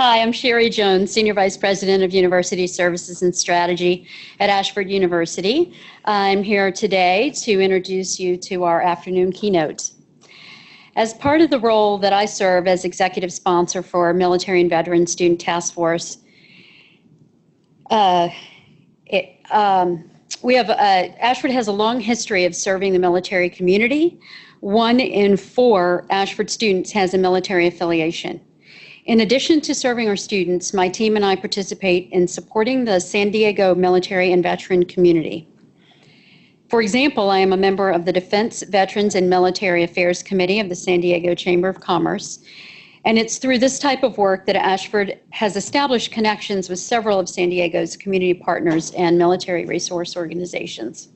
Hi, I'm Sherry Jones, Senior Vice President of University Services and Strategy at Ashford University. I'm here today to introduce you to our afternoon keynote. As part of the role that I serve as executive sponsor for Military and Veteran Student Task Force, Ashford has a long history of serving the military community. 1 in 4 Ashford students has a military affiliation. In addition to serving our students, my team and I participate in supporting the San Diego military and veteran community. For example, I am a member of the Defense, Veterans, and Military Affairs Committee of the San Diego Chamber of Commerce, and it's through this type of work that Ashford has established connections with several of San Diego's community partners and military resource organizations.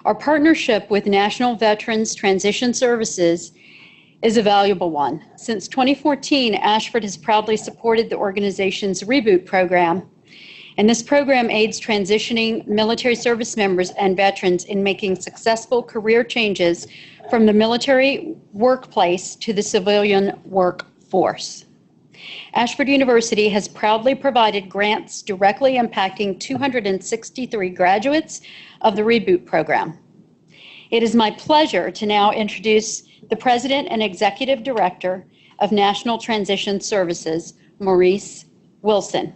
Our partnership with National Veterans Transition Services is a valuable one. Since 2014, Ashford has proudly supported the organization's Reboot program, and this program aids transitioning military service members and veterans in making successful career changes from the military workplace to the civilian workforce. Ashford University has proudly provided grants directly impacting 263 graduates of the Reboot program. It is my pleasure to now introduce the President and Executive Director of National Transition Services, Maurice Wilson.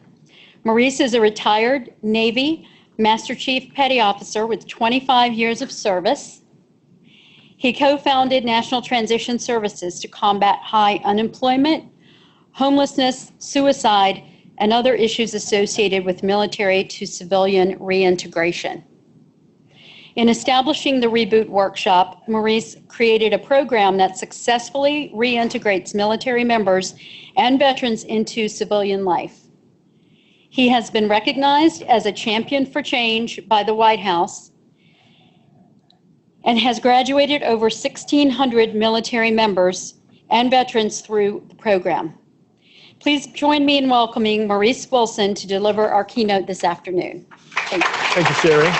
Maurice is a retired Navy Master Chief Petty Officer with 25 years of service. He co-founded National Transition Services to combat high unemployment, homelessness, suicide, and other issues associated with military to civilian reintegration. In establishing the Reboot Workshop, Maurice created a program that successfully reintegrates military members and veterans into civilian life. He has been recognized as a champion for change by the White House and has graduated over 1,600 military members and veterans through the program. Please join me in welcoming Maurice Wilson to deliver our keynote this afternoon. Thank you. Thank you, Sherry.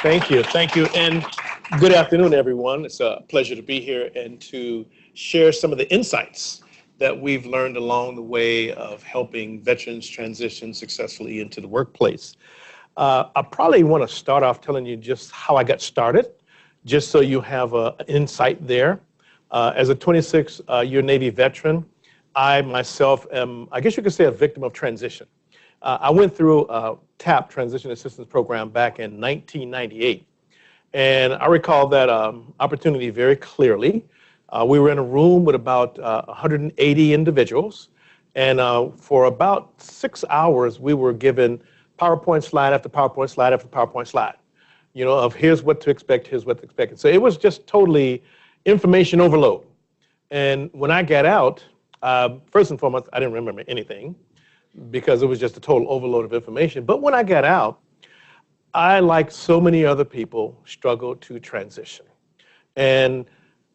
Thank you, and good afternoon, everyone. It's a pleasure to be here and to share some of the insights that we've learned along the way of helping veterans transition successfully into the workplace. I probably want to start off telling you just how I got started, just so you have an insight there. As a 26-year Navy veteran, I myself am, I guess you could say, a victim of transition. I went through a TAP, Transition Assistance Program, back in 1998. And I recall that opportunity very clearly. We were in a room with about 180 individuals. And for about 6 hours, we were given PowerPoint slide after PowerPoint slide after PowerPoint slide, you know, of here's what to expect, here's what to expect. So it was just totally information overload. And when I got out, first and foremost, I didn't remember anything, because it was just a total overload of information. But when I got out, I, like so many other people, struggled to transition. And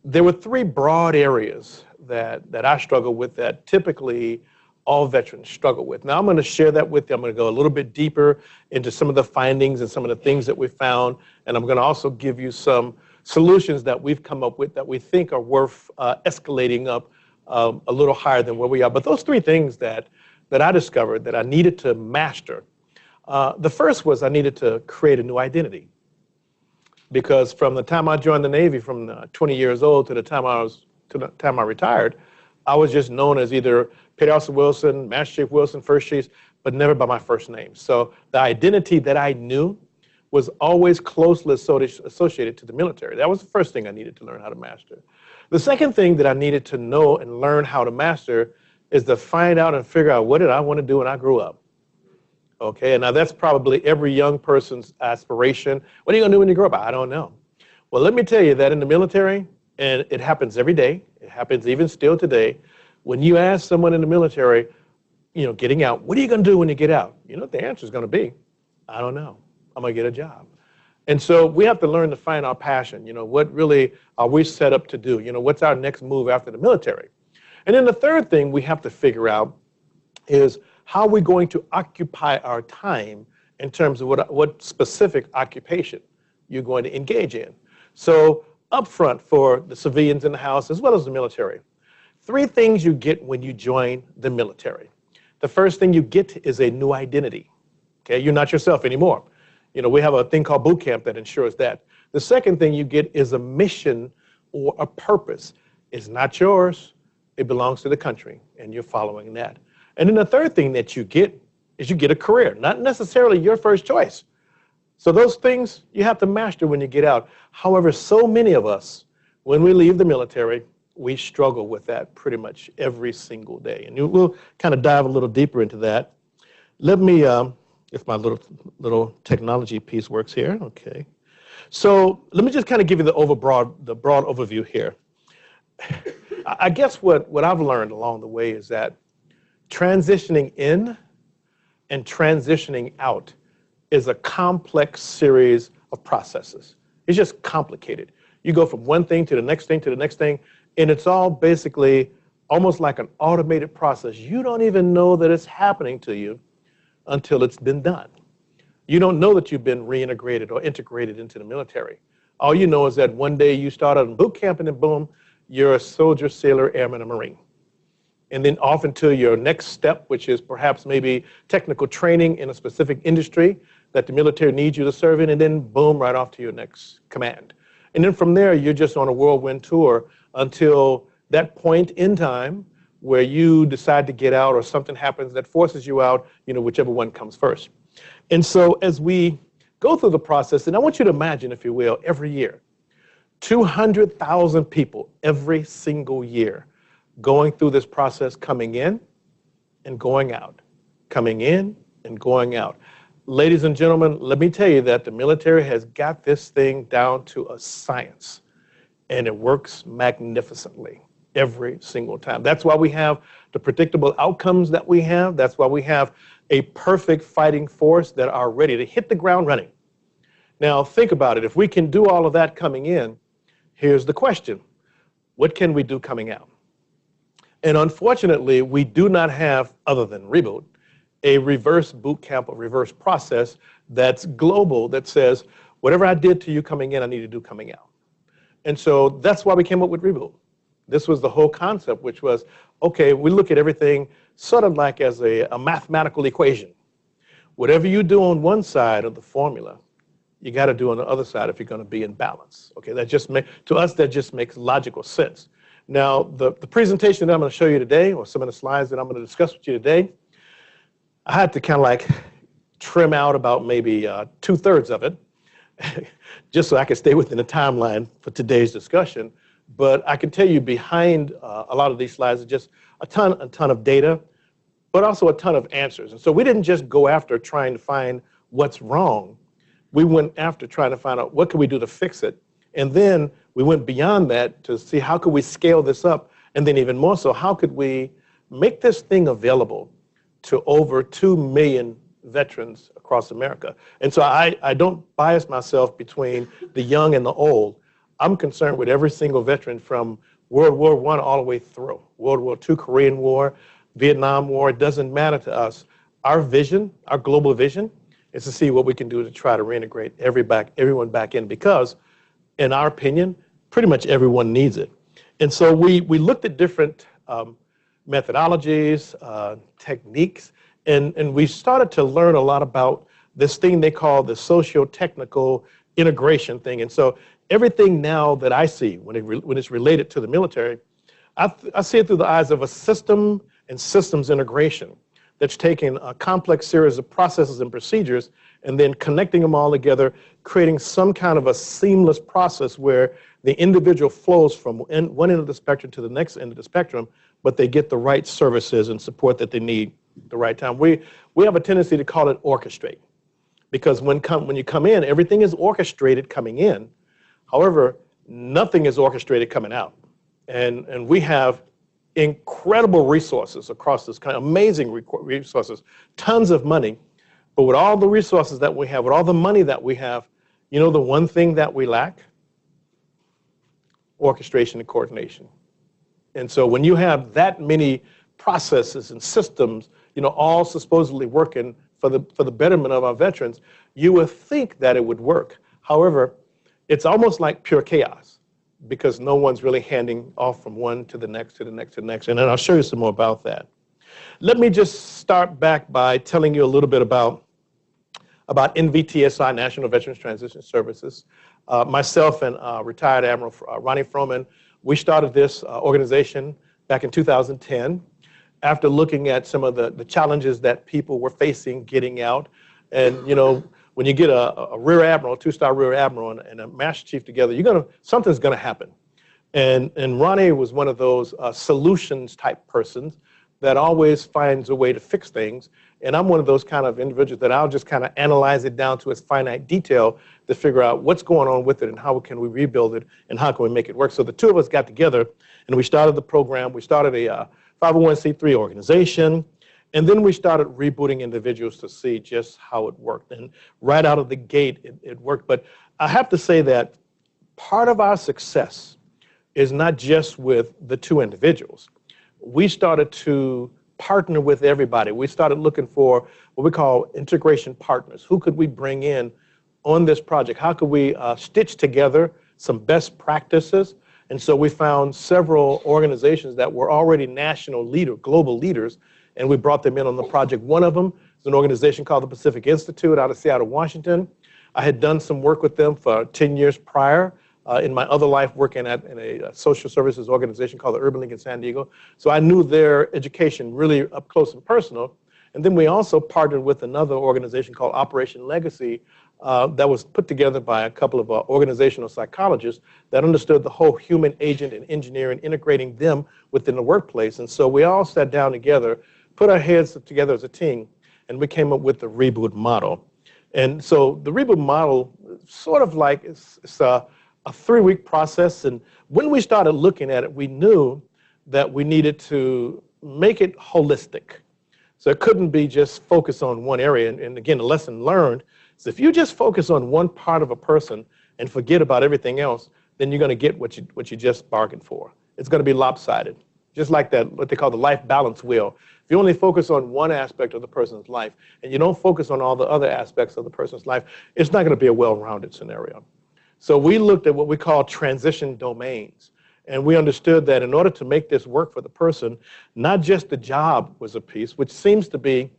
there were 3 broad areas that I struggled with that typically all veterans struggle with. Now I'm going to share that with you. I'm going to go a little bit deeper into some of the findings and some of the things that we found. And I'm going to also give you some solutions that we've come up with that we think are worth escalating up a little higher than where we are. But those 3 things that I discovered that I needed to master. The first was I needed to create a new identity. Because from the time I joined the Navy, from 20 years old to the time I retired, I was just known as either Petty Officer Wilson, Master Chief Wilson, First Chief, but never by my first name. So the identity that I knew was always closely associated to the military. That was the first thing I needed to learn how to master. The second thing that I needed to know and learn how to master is to find out and figure out, what did I want to do when I grew up? Okay, and now that's probably every young person's aspiration. What are you going to do when you grow up? I don't know. Well, let me tell you that in the military, and it happens every day, it happens even still today, when you ask someone in the military, you know, getting out, what are you going to do when you get out? You know what the answer is going to be? I don't know. I'm going to get a job. And so we have to learn to find our passion. You know, what really are we set up to do? You know, what's our next move after the military? And then the third thing we have to figure out is how we're going to occupy our time in terms of what specific occupation you're going to engage in. So up front for the civilians in the house as well as the military, three things you get when you join the military. The first thing you get is a new identity. Okay, you're not yourself anymore. You know, we have a thing called boot camp that ensures that. The second thing you get is a mission or a purpose. It's not yours, it belongs to the country, and you're following that. And then the third thing that you get is you get a career, not necessarily your first choice. So those things you have to master when you get out. However, so many of us, when we leave the military, we struggle with that pretty much every single day. And we'll kind of dive a little deeper into that. Let me, if my little technology piece works here, okay. So let me just kind of give you the broad overview here. I guess what I've learned along the way is that transitioning in and transitioning out is a complex series of processes. It's just complicated. You go from one thing to the next thing to the next thing, and it's all basically almost like an automated process. You don't even know that it's happening to you until it's been done. You don't know that you've been reintegrated or integrated into the military. All you know is that one day you start out in boot camp and then boom, you're a soldier, sailor, airman, or Marine. And then off into your next step, which is perhaps maybe technical training in a specific industry that the military needs you to serve in, and then boom, right off to your next command. And then from there, you're just on a whirlwind tour until that point in time where you decide to get out or something happens that forces you out, you know, whichever one comes first. And so as we go through the process, and I want you to imagine, if you will, every year, 200,000 people every single year going through this process, coming in and going out, coming in and going out. Ladies and gentlemen, let me tell you that the military has got this thing down to a science, and it works magnificently every single time. That's why we have the predictable outcomes that we have. That's why we have a perfect fighting force that are ready to hit the ground running. Now, think about it. If we can do all of that coming in, here's the question. What can we do coming out? And unfortunately, we do not have, other than Reboot, a reverse boot camp or reverse process that's global that says, whatever I did to you coming in, I need to do coming out. And so that's why we came up with Reboot. This was the whole concept, which was, okay, we look at everything sort of like as a mathematical equation. Whatever you do on one side of the formula, you got to do on the other side if you're going to be in balance. Okay, to us, that just makes logical sense. Now, the presentation that I'm going to show you today, or some of the slides that I'm going to discuss with you today, I had to kind of like trim out about maybe 2/3 of it, just so I could stay within the timeline for today's discussion. But I can tell you behind a lot of these slides is just a ton of data, but also a ton of answers. And so we didn't just go after trying to find what's wrong. We went after trying to find out what can we do to fix it. And then we went beyond that to see how could we scale this up, and then even more so, how could we make this thing available to over 2 million veterans across America. And so I don't bias myself between the young and the old. I'm concerned with every single veteran from World War I all the way through. World War II, Korean War, Vietnam War, it doesn't matter to us. Our vision, our global vision, is to see what we can do to try to reintegrate everyone back in, because in our opinion, pretty much everyone needs it. And so we looked at different methodologies, techniques, and we started to learn a lot about this thing they call the socio-technical integration thing. And so everything now that I see when it's related to the military, I see it through the eyes of a system and systems integration that's taking a complex series of processes and procedures and then connecting them all together, creating some kind of a seamless process where the individual flows from one end of the spectrum to the next end of the spectrum, but they get the right services and support that they need at the right time. We have a tendency to call it orchestrate, because when you come in, everything is orchestrated coming in. However, nothing is orchestrated coming out. And we have incredible resources across this kind of amazing resources, tons of money. But with all the resources that we have, with all the money that we have, you know the one thing that we lack? Orchestration and coordination. And so when you have that many processes and systems, you know, all supposedly working for the betterment of our veterans, you would think that it would work. However, it's almost like pure chaos. because no one's really handing off from one to the next, to the next, to the next. And then I'll show you some more about that. Let me just start back by telling you a little bit about NVTSI, National Veterans Transition Services. Myself and retired Admiral Ronnie Froman, we started this organization back in 2010 after looking at some of the challenges that people were facing getting out. And, you know, when you get a rear admiral, a two-star rear admiral and a master chief together, something's gonna happen. And Ronnie was one of those solutions type persons that always finds a way to fix things. And I'm one of those kind of individuals that I'll just kind of analyze it down to its finite detail to figure out what's going on with it and how can we rebuild it and how can we make it work. So the two of us got together and we started the program. We started a 501c3 organization. And then we started rebooting individuals to see just how it worked. And right out of the gate, it worked. But I have to say that part of our success is not just with the two individuals. We started to partner with everybody. We started looking for what we call integration partners. Who could we bring in on this project? How could we stitch together some best practices? And so we found several organizations that were already global leaders, and we brought them in on the project. One of them is an organization called the Pacific Institute out of Seattle, Washington. I had done some work with them for 10 years prior in my other life working in a social services organization called the Urban League in San Diego. So I knew their education really up close and personal. And then we also partnered with another organization called Operation Legacy that was put together by a couple of organizational psychologists that understood the whole human agent and engineer and integrating them within the workplace. And so we all sat down together, put our heads together as a team, and we came up with the Reboot Model. And so the Reboot Model, sort of like it's a 3-week process. And when we started looking at it, we knew that we needed to make it holistic. So it couldn't be just focused on one area. And again, the lesson learned is if you just focus on one part of a person and forget about everything else, then you're going to get what you just bargained for. It's going to be lopsided. Just like that, what they call the life balance wheel. If you only focus on one aspect of the person's life and you don't focus on all the other aspects of the person's life, it's not going to be a well-rounded scenario. So we looked at what we call transition domains. And we understood that in order to make this work for the person, not just the job was a piece, which seems to be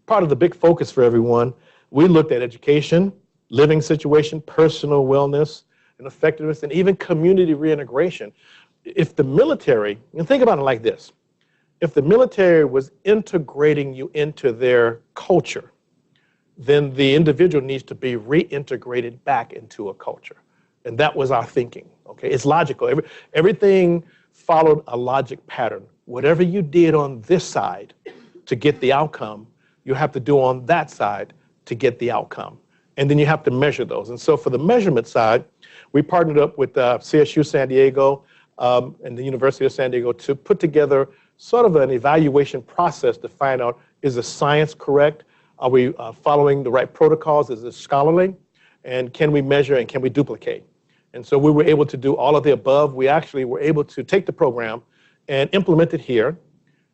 part of the big focus for everyone. We looked at education, living situation, personal wellness and effectiveness, and even community reintegration. If the military, and think about it like this, if the military was integrating you into their culture, then the individual needs to be reintegrated back into a culture. And that was our thinking, okay? It's logical. Everything followed a logic pattern. Whatever you did on this side to get the outcome, you have to do on that side to get the outcome. And then you have to measure those. And so for the measurement side, we partnered up with CSU San Diego and the University of San Diego to put together sort of an evaluation process to find out, is the science correct? Are we following the right protocols? Is it scholarly? And can we measure and can we duplicate? And so we were able to do all of the above. We actually were able to take the program and implement it here,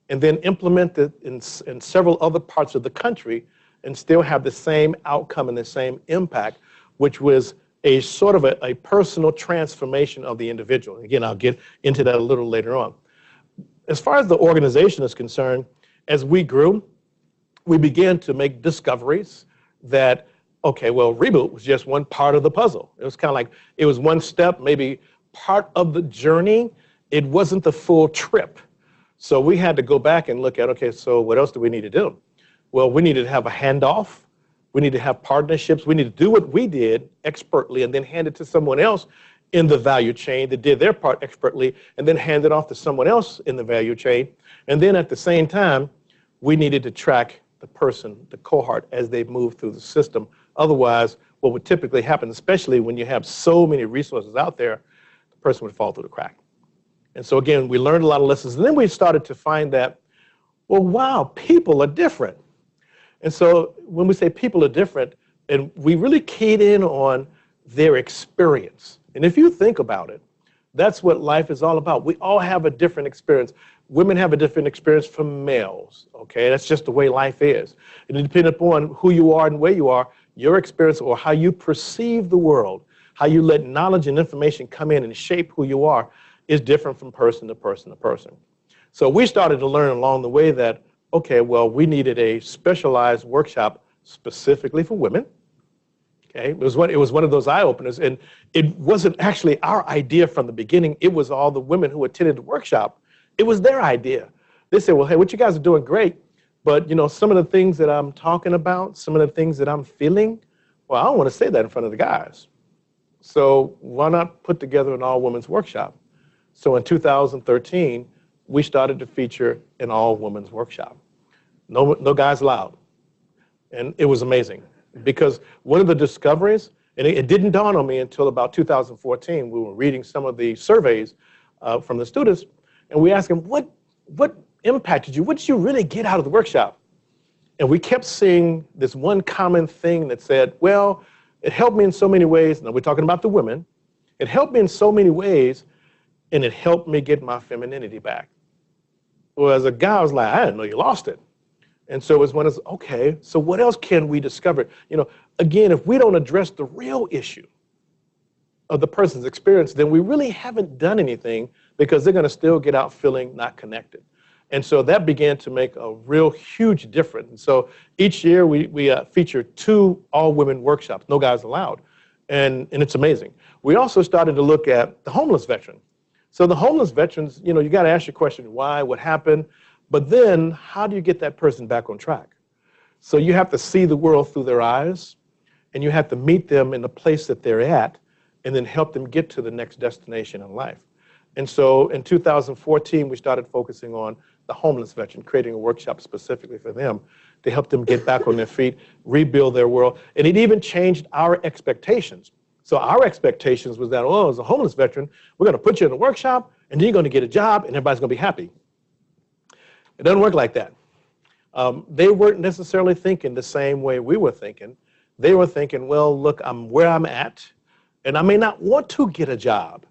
and then implement it in several other parts of the country and still have the same outcome and the same impact, which was a sort of a personal transformation of the individual. Again, I'll get into that a little later on. As far as the organization is concerned, as we grew, we began to make discoveries that, okay, well, Reboot was just one part of the puzzle. It was kind of like, it was one step, maybe part of the journey. It wasn't the full trip. So we had to go back and look at, okay, so what else do we need to do? Well, we needed to have a handoff. We need to have partnerships. We need to do what we did expertly and then hand it to someone else in the value chain that did their part expertly and then hand it off to someone else in the value chain. And then at the same time, we needed to track the person, the cohort, as they move through the system. Otherwise, what would typically happen, especially when you have so many resources out there, the person would fall through the crack. And so again, we learned a lot of lessons. And then we started to find that, well, wow, people are different. And so when we say people are different, and we really keyed in on their experience. And if you think about it, that's what life is all about. We all have a different experience. Women have a different experience from males, okay? That's just the way life is. And depending upon who you are and where you are, your experience or how you perceive the world how you let knowledge and information come in and shape who you are is different from person to person to person. So we started to learn along the way that, okay, well, we needed a specialized workshop specifically for women. Okay, it was one of those eye-openers, and it wasn't actually our idea from the beginning. It was all the women who attended the workshop. It was their idea. They said, well, hey, what you guys are doing great, but you know, some of the things that I'm talking about, some of the things that I'm feeling, well, I don't want to say that in front of the guys. So why not put together an all-women's workshop? So in 2013, we started to feature an all-women's workshop. No guys allowed. And it was amazing. Because one of the discoveries, and it didn't dawn on me until about 2014, we were reading some of the surveys from the students, and we asked them, what impacted you? What did you really get out of the workshop? And we kept seeing this one common thing that said, well, it helped me in so many ways. Now we're talking about the women. It helped me in so many ways, and it helped me get my femininity back. Well, as a guy, I was like, I didn't know you lost it. And so it was one of, okay, so what else can we discover? You know, again, if we don't address the real issue of the person's experience, then we really haven't done anything, because they're going to still get out feeling not connected. And so that began to make a real huge difference. And so each year we feature 2 all-women workshops, no guys allowed. And it's amazing. We also started to look at the homeless veteran. So the homeless veterans, you know, you got to ask your question, why, what happened? But then, how do you get that person back on track? So you have to see the world through their eyes, and you have to meet them in the place that they're at, and then help them get to the next destination in life. And so in 2014, we started focusing on the homeless veteran, creating a workshop specifically for them to help them get back on their feet, rebuild their world. And it even changed our expectations. So our expectations was that, oh, as a homeless veteran, we're going to put you in a workshop, and then you're going to get a job, and everybody's going to be happy. It doesn't work like that. They weren't necessarily thinking the same way we were thinking. They were thinking, well, look, I'm where I'm at, and I may not want to get a job.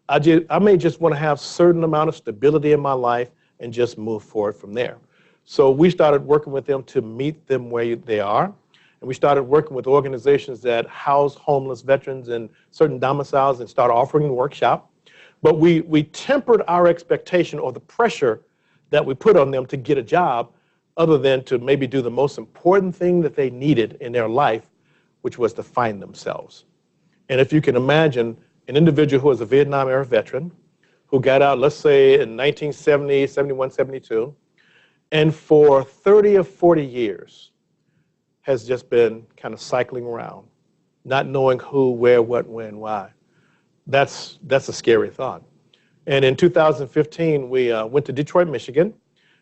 I may just want to have a certain amount of stability in my life and just move forward from there. So we started working with them to meet them where they are. And we started working with organizations that house homeless veterans in certain domiciles and start offering the workshop. But we tempered our expectation or the pressure that we put on them to get a job, other than to maybe do the most important thing that they needed in their life, which was to find themselves. And if you can imagine an individual who was a Vietnam-era veteran, who got out, let's say, in 1970, 71, 72, and for 30 or 40 years has just been kind of cycling around, not knowing who, where, what, when, why. That's a scary thought. And in 2015, we went to Detroit, Michigan,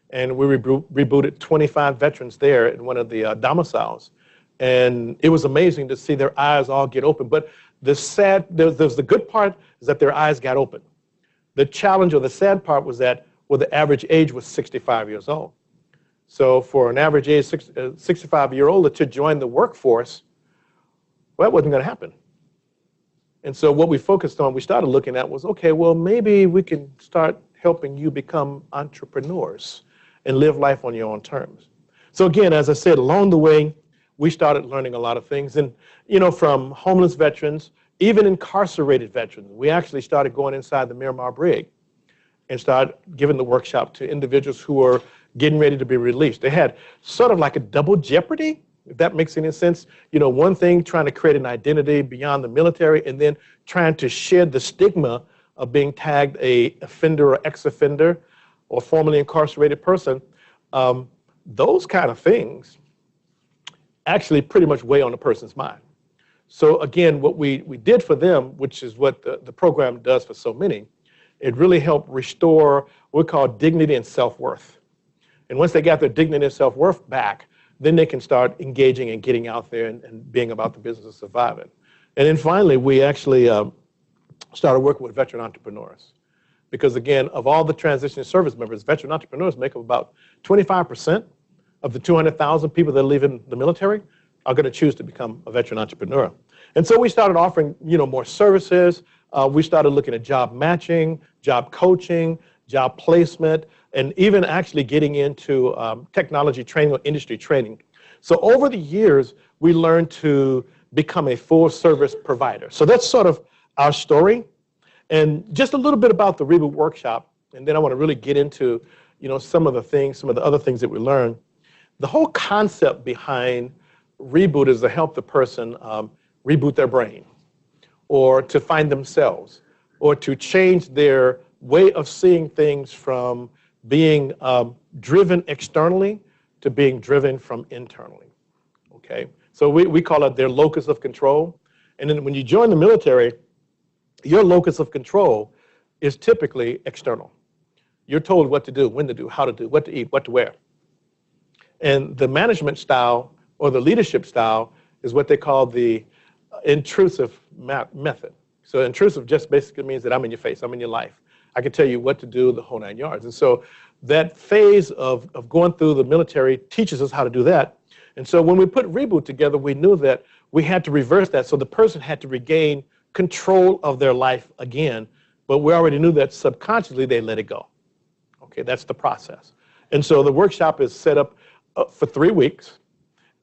and we rebooted 25 veterans there in one of the domiciles. And it was amazing to see their eyes all get open. But there's the good part is that their eyes got open. The challenge or the sad part was that, well, the average age was 65 years old. So for an average age 65-year-old to join the workforce, well, that wasn't going to happen. And so what we focused on, we started looking at was, okay, well, maybe we can start helping you become entrepreneurs and live life on your own terms. So again, as I said, along the way, we started learning a lot of things. And, you know, from homeless veterans, even incarcerated veterans, we actually started going inside the Miramar Brig and started giving the workshop to individuals who were getting ready to be released. They had sort of like a double jeopardy, if that makes any sense. You know, one thing, trying to create an identity beyond the military, and then trying to shed the stigma of being tagged a offender or ex-offender or formerly incarcerated person. Those kind of things actually pretty much weigh on a person's mind. So again, what we did for them, which is what the program does for so many, it really helped restore what we call dignity and self-worth. And once they got their dignity and self-worth back, then they can start engaging and getting out there and being about the business of surviving. And then finally, we actually started working with veteran entrepreneurs. Because again, of all the transition service members, veteran entrepreneurs make up about 25% of the 200,000 people that live in the military are going to choose to become a veteran entrepreneur. And so we started offering, you know, more services. We started looking at job matching, job coaching, job placement, and even actually getting into technology training or industry training. So over the years, we learned to become a full service provider. So that's sort of our story. And just a little bit about the Reboot Workshop, and then I want to really get into, some of the other things that we learned. The whole concept behind Reboot is to help the person reboot their brain, or to find themselves, or to change their way of seeing things from being driven externally to being driven from internally, okay? So we call it their locus of control. And then when you join the military, your locus of control is typically external. You're told what to do, when to do, how to do, what to eat, what to wear. And the management style or the leadership style is what they call the intrusive method. So intrusive just basically means that I'm in your face, I'm in your life. I can tell you what to do, the whole 9 yards. And so that phase of going through the military teaches us how to do that. And so when we put Reboot together, we knew that we had to reverse that. So the person had to regain control of their life again, but we already knew that subconsciously they let it go. Okay, that's the process. And so the workshop is set up for 3 weeks,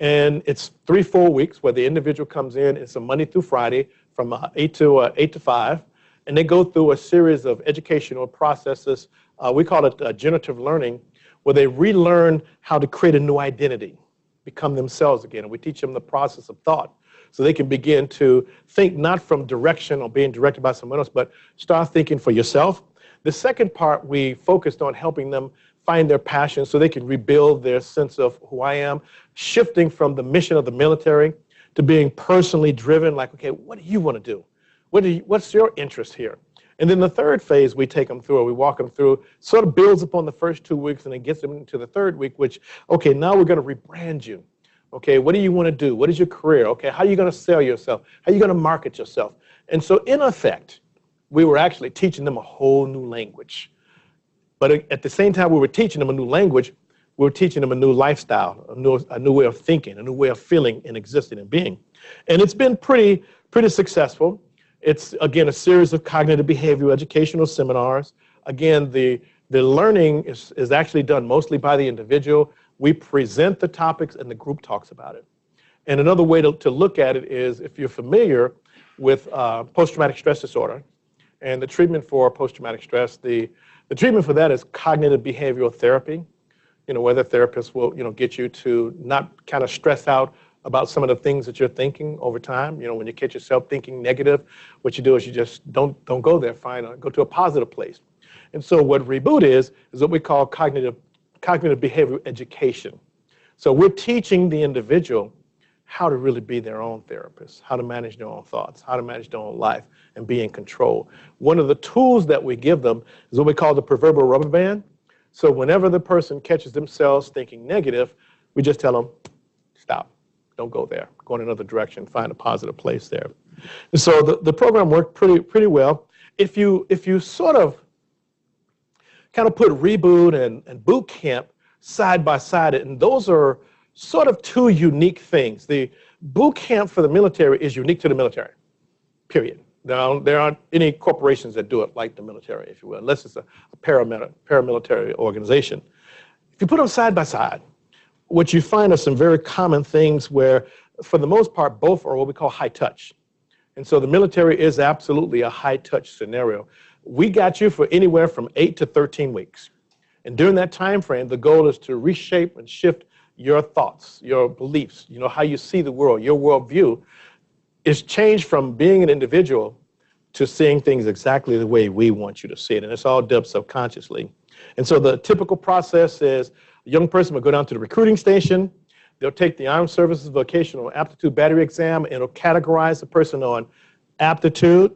and it's 3 full weeks where the individual comes in. It's a Monday through Friday from 8 to 5, and they go through a series of educational processes. We call it generative learning, where they relearn how to create a new identity, become themselves again. And we teach them the process of thought so they can begin to think not from direction or being directed by someone else, but start thinking for yourself. The second part, we focused on helping them find their passion so they can rebuild their sense of who I am, shifting from the mission of the military to being personally driven, like, okay, what do you want to do? What's your interest here? And then the third phase we take them through, or we walk them through, sort of builds upon the first 2 weeks, and it gets them into the third week, which, okay, now we're going to rebrand you. Okay, what do you want to do? What is your career? Okay, how are you going to sell yourself? How are you going to market yourself? And so in effect, we were actually teaching them a whole new language. But at the same time we were teaching them a new language, we were teaching them a new lifestyle, a new way of thinking, a new way of feeling and existing and being. And it's been pretty successful. It's, again, a series of cognitive behavioral educational seminars. Again, the learning is actually done mostly by the individual. We present the topics and the group talks about it. And another way to look at it is, if you're familiar with post-traumatic stress disorder and the treatment for post-traumatic stress, the treatment for that is cognitive behavioral therapy, where the therapist will, get you to not kind of stress out about some of the things that you're thinking over time. When you catch yourself thinking negative, what you do is you just don't go there, go to a positive place. And so what Reboot is what we call cognitive behavioral education. So we're teaching the individual how to really be their own therapist, how to manage their own thoughts, how to manage their own life and be in control. One of the tools that we give them is what we call the proverbial rubber band. So whenever the person catches themselves thinking negative, we just tell them, stop, don't go there, go in another direction, find a positive place there. And so the program worked pretty well. If you sort of kind of put Reboot and boot camp side by side, and those are sort of two unique things. The boot camp for the military is unique to the military, period. Now, there aren't any corporations that do it like the military, if you will, unless it's a paramilitary organization. If you put them side by side, what you find are some very common things where, for the most part, both are what we call high touch. And so the military is absolutely a high touch scenario. We got you for anywhere from 8 to 13 weeks. And during that time frame, the goal is to reshape and shift your thoughts, your beliefs, how you see the world, your worldview is changed from being an individual to seeing things exactly the way we want you to see it. And it's all done subconsciously. And so the typical process is a young person will go down to the recruiting station. They'll take the Armed Services Vocational Aptitude Battery Exam, and it'll categorize the person on aptitude.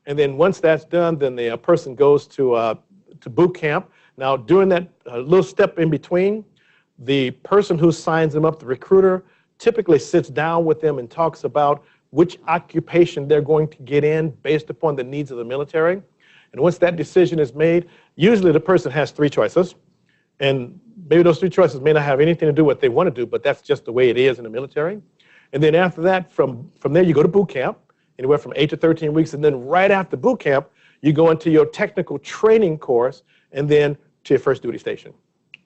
And then once that's done, then the person goes to boot camp. Now, during that little step in between, the person who signs them up, the recruiter, typically sits down with them and talks about which occupation they're going to get in based upon the needs of the military. And once that decision is made, usually the person has 3 choices. And maybe those 3 choices may not have anything to do with what they want to do, but that's just the way it is in the military. And then after that, from there, you go to boot camp, anywhere from 8 to 13 weeks. And then right after boot camp, you go into your technical training course and then to your first duty station.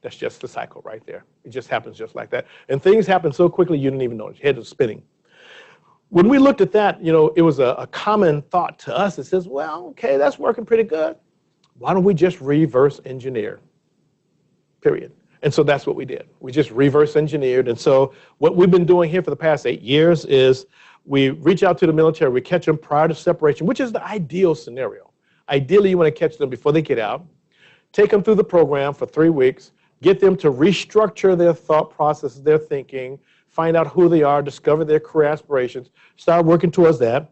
That's just the cycle right there. It just happens just like that. And things happen so quickly you didn't even notice. Your head was spinning. When we looked at that, it was a common thought to us that says, well, okay, that's working pretty good. Why don't we just reverse engineer, period? And so that's what we did. We just reverse engineered. And so what we've been doing here for the past 8 years is we reach out to the military, we catch them prior to separation, which is the ideal scenario. Ideally, you want to catch them before they get out, take them through the program for 3 weeks, get them to restructure their thought processes, their thinking, find out who they are, discover their career aspirations, start working towards that,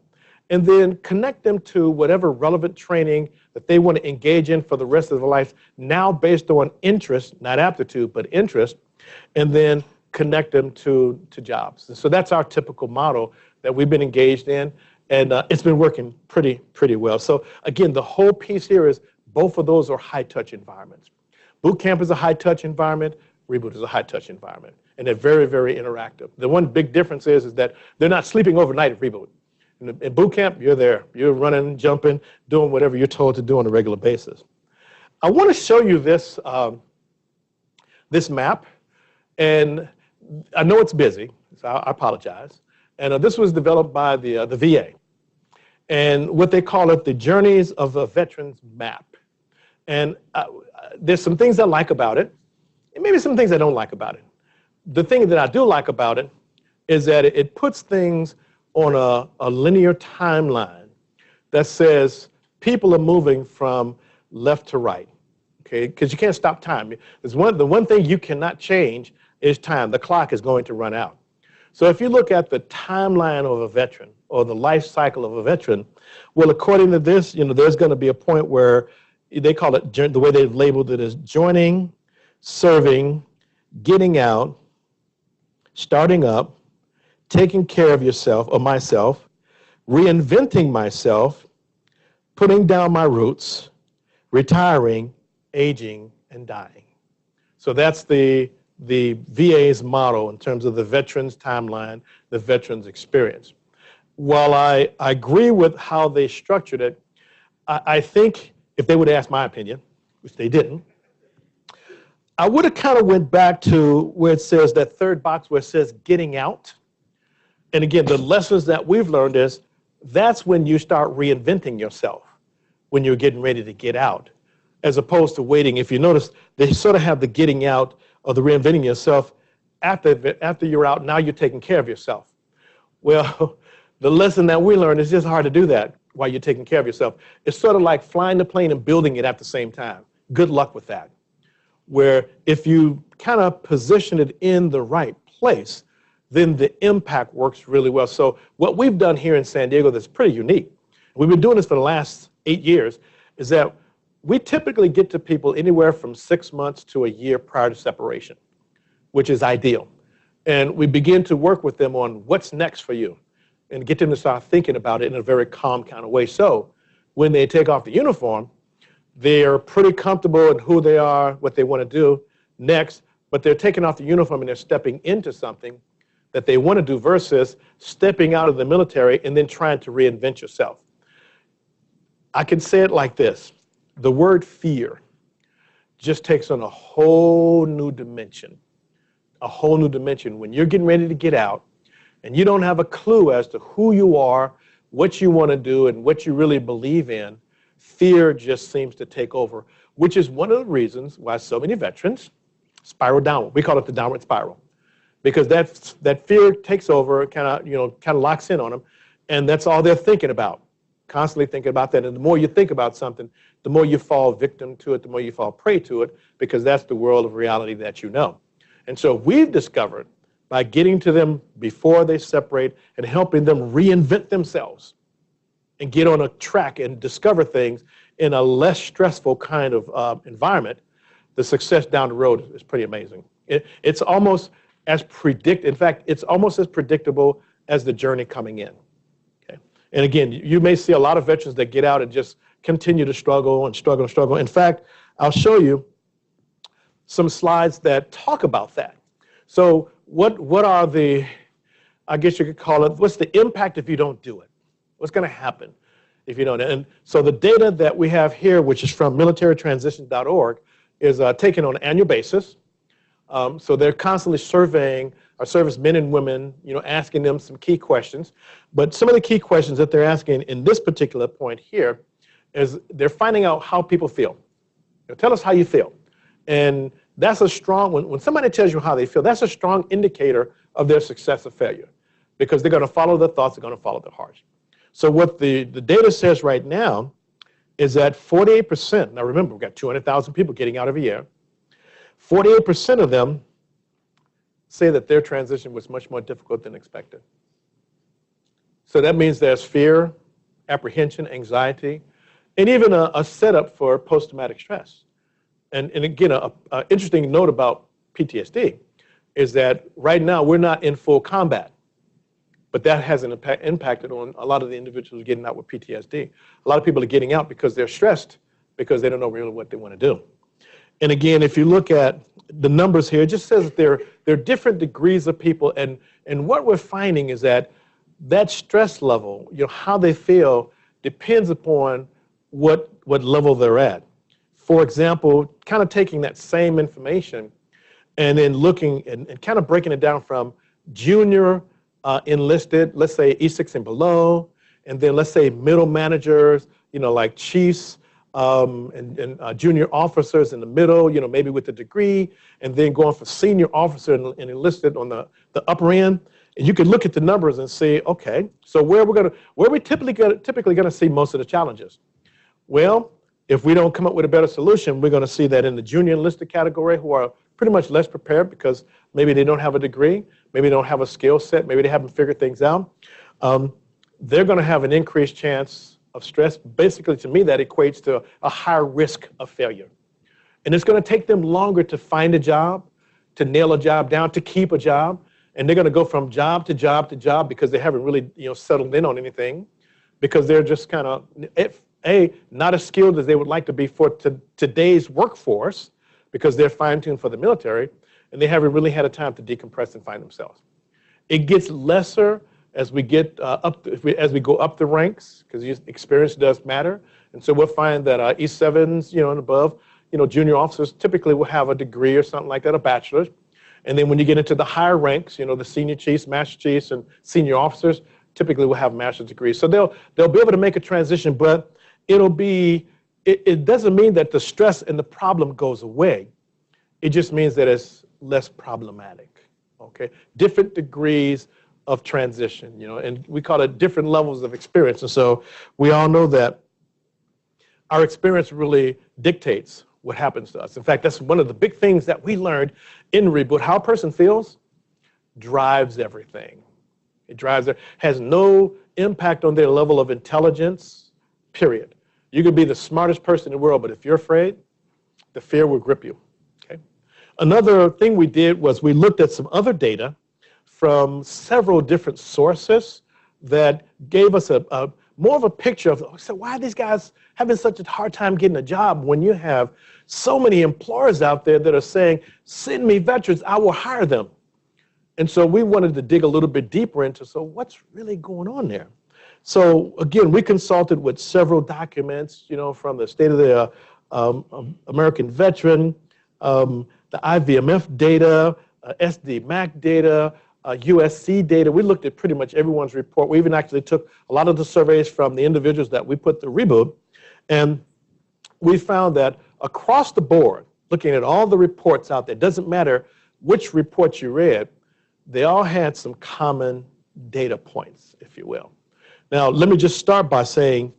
and then connect them to whatever relevant training that they want to engage in for the rest of their life, now based on interest, not aptitude, but interest, and then connect them to jobs. And so that's our typical model that we've been engaged in, and it's been working pretty well. So again, the whole piece here is both of those are high-touch environments. Boot camp is a high-touch environment, Reboot is a high-touch environment, and they're very interactive. The one big difference is that they're not sleeping overnight at Reboot. In boot camp, you're there. You're running, jumping, doing whatever you're told to do on a regular basis. I want to show you this, this map, and I know it's busy, so I apologize. And this was developed by the VA, and what they call it, the Journeys of a Veteran's Map. And there's some things I like about it, and maybe some things I don't like about it. The thing that I do like about it is that it puts things on a linear timeline that says people are moving from left to right, okay? Because you can't stop time. The one thing you cannot change is time. The clock is going to run out. So if you look at the timeline of a veteran or the life cycle of a veteran, well, according to this, there's going to be a point where they call it, the way they've labeled it is joining, serving, getting out, starting up, taking care of yourself or myself, reinventing myself, putting down my roots, retiring, aging, and dying. So that's the VA's model in terms of the veteran's timeline, the veteran's experience. While I agree with how they structured it, I think if they would ask my opinion, which they didn't, I would have kind of went back to where it says, that third box where it says getting out. And again, the lessons that we've learned is that's when you start reinventing yourself, when you're getting ready to get out, as opposed to waiting. If you notice, they sort of have the getting out or the reinventing yourself after you're out, now you're taking care of yourself. Well, the lesson that we learned is just hard to do that while you're taking care of yourself. It's sort of like flying the plane and building it at the same time. Good luck with that. Where if you kind of position it in the right place, then the impact works really well. So what we've done here in San Diego that's pretty unique, we've been doing this for the last 8 years, is that we typically get to people anywhere from 6 months to a year prior to separation, which is ideal. And we begin to work with them on what's next for you and get them to start thinking about it in a very calm kind of way. So when they take off the uniform, they're pretty comfortable in who they are, what they want to do next, but they're taking off the uniform and they're stepping into something that they want to do versus stepping out of the military and then trying to reinvent yourself. I can say it like this. The word fear just takes on a whole new dimension, when you're getting ready to get out and you don't have a clue as to who you are, what you want to do, and what you really believe in. Fear just seems to take over, which is one of the reasons why so many veterans spiral downward. We call it the downward spiral, because that fear takes over, kind of locks in on them, and that's all they're thinking about, constantly thinking about that. And the more you think about something, the more you fall victim to it, the more you fall prey to it, because that's the world of reality that you know. And so we've discovered, by getting to them before they separate and helping them reinvent themselves and get on a track and discover things in a less stressful kind of environment, the success down the road is pretty amazing. It's almost as in fact, it's almost as predictable as the journey coming in. Okay? And again, you may see a lot of veterans that get out and just continue to struggle and struggle and struggle. In fact, I'll show you some slides that talk about that. So what are the, I guess you could call it, what's the impact if you don't do it? What's going to happen if you don't? And so the data that we have here, which is from militarytransition.org, is taken on an annual basis. So they're constantly surveying our servicemen and women, asking them some key questions. But some of the key questions that they're asking in this particular point here is they're finding out how people feel. Tell us how you feel. And that's a strong, when somebody tells you how they feel, that's a strong indicator of their success or failure, because they're going to follow their thoughts, they're going to follow their hearts. So what the data says right now is that 48%, now remember, we've got 200,000 people getting out every year, 48% of them say that their transition was much more difficult than expected. So that means there's fear, apprehension, anxiety, and even a setup for post-traumatic stress. And again, an interesting note about PTSD is that right now we're not in full combat, but that has an impacted on a lot of the individuals getting out with PTSD. A lot of people are getting out because they're stressed, because they don't know really what they want to do. And again, if you look at the numbers here, it just says that there are different degrees of people, and what we're finding is that stress level, how they feel, depends upon what level they're at. For example, kind of taking that same information and then looking and kind of breaking it down from junior enlisted, let's say E6 and below, and then let's say middle managers, like chiefs, and junior officers in the middle, maybe with a degree, and then going for senior officer and enlisted on the upper end. And you can look at the numbers and say, okay, so where are we typically going to see most of the challenges? Well, if we don't come up with a better solution, we're going to see that in the junior enlisted category, who are pretty much less prepared because maybe they don't have a degree, maybe they don't have a skill set, maybe they haven't figured things out. They're going to have an increased chance of stress. Basically, to me, that equates to a higher risk of failure. And it's going to take them longer to find a job, to nail a job down, to keep a job. And they're going to go from job to job to job because they haven't really settled in on anything, because they're just kind of, not as skilled as they would like to be for today's workforce, because they're fine-tuned for the military, and they haven't really had a time to decompress and find themselves. It gets lesser as we get as we go up the ranks, because experience does matter. And so we'll find that E7s, and above, junior officers typically will have a degree or something like that, a bachelor's. And then when you get into the higher ranks, the senior chiefs, master chiefs, and senior officers typically will have master's degrees. So they'll be able to make a transition, but it doesn't mean that the stress and the problem goes away. It just means that it's less problematic, okay? Different degrees of transition, and we call it different levels of experience. And so we all know that our experience really dictates what happens to us. In fact, that's one of the big things that we learned in Reboot. How a person feels drives everything. It has no impact on their level of intelligence, period. You could be the smartest person in the world, but if you're afraid, the fear will grip you, okay? Another thing we did was we looked at some other data from several different sources that gave us more of a picture of, so why are these guys having such a hard time getting a job when you have so many employers out there that are saying, send me veterans, I will hire them. And so we wanted to dig a little bit deeper into, so what's really going on there? So again, we consulted with several documents, from the State of the American Veteran, the IVMF data, SDMAC data, USC data. We looked at pretty much everyone's report. We even actually took a lot of the surveys from the individuals that we put through Reboot, and we found that across the board, looking at all the reports out there, it doesn't matter which report you read, they all had some common data points, if you will. Now, let me just start by saying,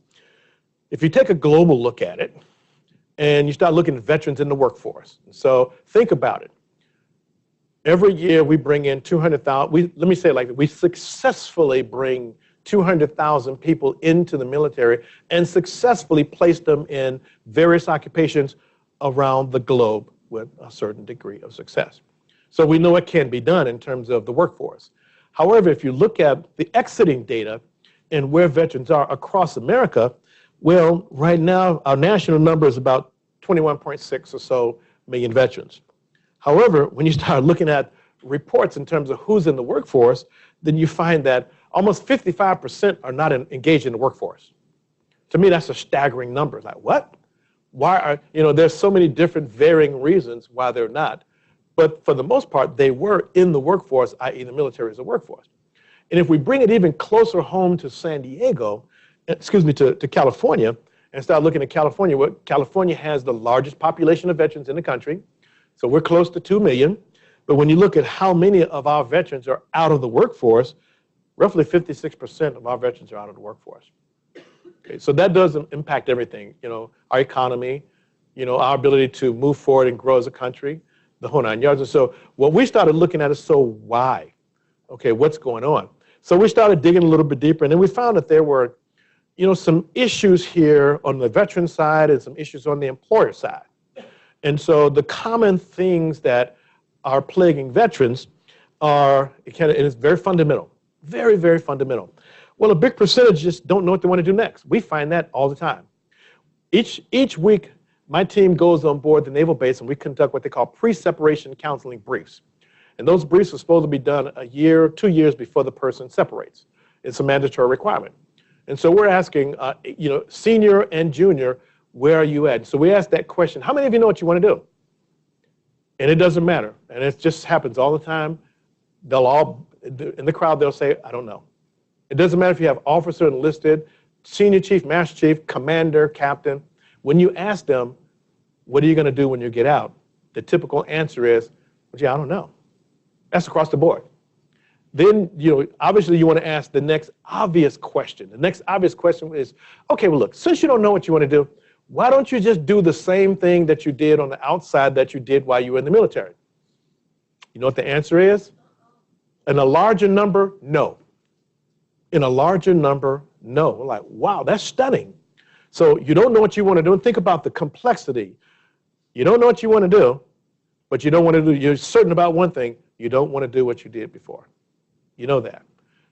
if you take a global look at it, and you start looking at veterans in the workforce, so think about it. Every year we bring in 200,000, let me say it like that, we successfully bring 200,000 people into the military and successfully place them in various occupations around the globe with a certain degree of success. So we know it can be done in terms of the workforce. However, if you look at the exiting data and where veterans are across America, well, right now our national number is about 21.6 or so million veterans. However, when you start looking at reports in terms of who's in the workforce, then you find that almost 55% are not engaged in the workforce. To me, that's a staggering number. It's like, what? Why are, there's so many different varying reasons why they're not. but for the most part, they were in the workforce, i.e. the military is a workforce. And if we bring it even closer home to San Diego, excuse me, to California, and start looking at California, California has the largest population of veterans in the country. So we're close to 2 million. But when you look at how many of our veterans are out of the workforce, roughly 56% of our veterans are out of the workforce. Okay, so that does impact everything, our economy, our ability to move forward and grow as a country, the whole 9 yards. And so what we started looking at is, so why? Okay, what's going on? So we started digging a little bit deeper, and then we found that there were some issues here on the veteran side and some issues on the employer side. And so the common things that are plaguing veterans are, it is very fundamental, very, very fundamental. Well, a big percentage just don't know what they want to do next. We find that all the time. Each week, my team goes on board the naval base and we conduct what they call pre-separation counseling briefs. And those briefs are supposed to be done a year, 2 years before the person separates. It's a mandatory requirement. And so we're asking, senior and junior, where are you at? So we ask that question, how many of you know what you want to do? And it doesn't matter. And it just happens all the time. They'll all, in the crowd, they'll say, I don't know. It doesn't matter if you have officer enlisted, senior chief, master chief, commander, captain. When you ask them, what are you going to do when you get out? The typical answer is, well, gee, I don't know. That's across the board. Then, obviously you want to ask the next obvious question. The next obvious question is, okay, well, look, since you don't know what you want to do, why don't you just do the same thing that you did on the outside that you did while you were in the military? You know what the answer is? In a larger number, no. In a larger number, no. We're like, wow, that's stunning. So you don't know what you want to do, and think about the complexity. You don't know what you want to do, but you don't want to do, you're certain about one thing, you don't want to do what you did before. You know that.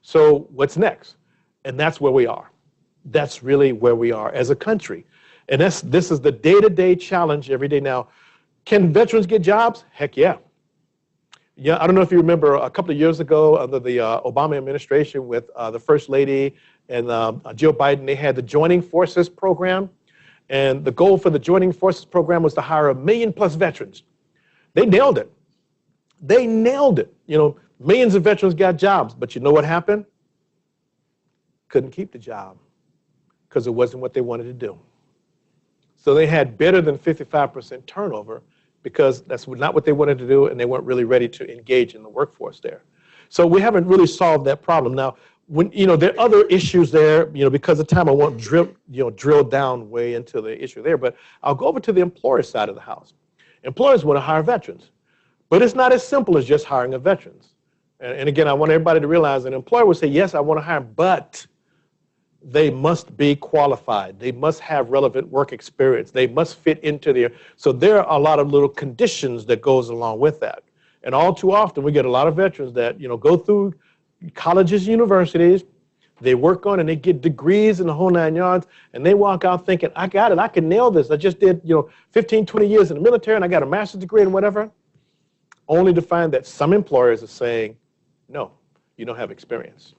So what's next? And that's where we are. That's really where we are as a country. And this is the day-to-day challenge every day. Now, can veterans get jobs? Heck yeah. Yeah, I don't know if you remember a couple of years ago under the Obama administration with the First Lady and Joe Biden, they had the Joining Forces program. And the goal for the Joining Forces program was to hire 1 million+ veterans. They nailed it. They nailed it. Millions of veterans got jobs, but you know what happened? Couldn't keep the job because it wasn't what they wanted to do. So they had better than 55% turnover because that's not what they wanted to do, and they weren't really ready to engage in the workforce there. So we haven't really solved that problem. Now, when there are other issues there, because of time I won't drill down way into the issue there, but I'll go over to the employer side of the house. Employers want to hire veterans, but it's not as simple as just hiring a veterans. And again, I want everybody to realize an employer will say, yes, I want to hire them, but they must be qualified. They must have relevant work experience. They must fit into their, so there are a lot of little conditions that goes along with that. And all too often, we get a lot of veterans that, go through colleges, universities, they work on and they get degrees in the whole 9 yards, and they walk out thinking, I got it, I can nail this. I just did, 15, 20 years in the military, and I got a master's degree and whatever, only to find that some employers are saying, no, you don't have experience.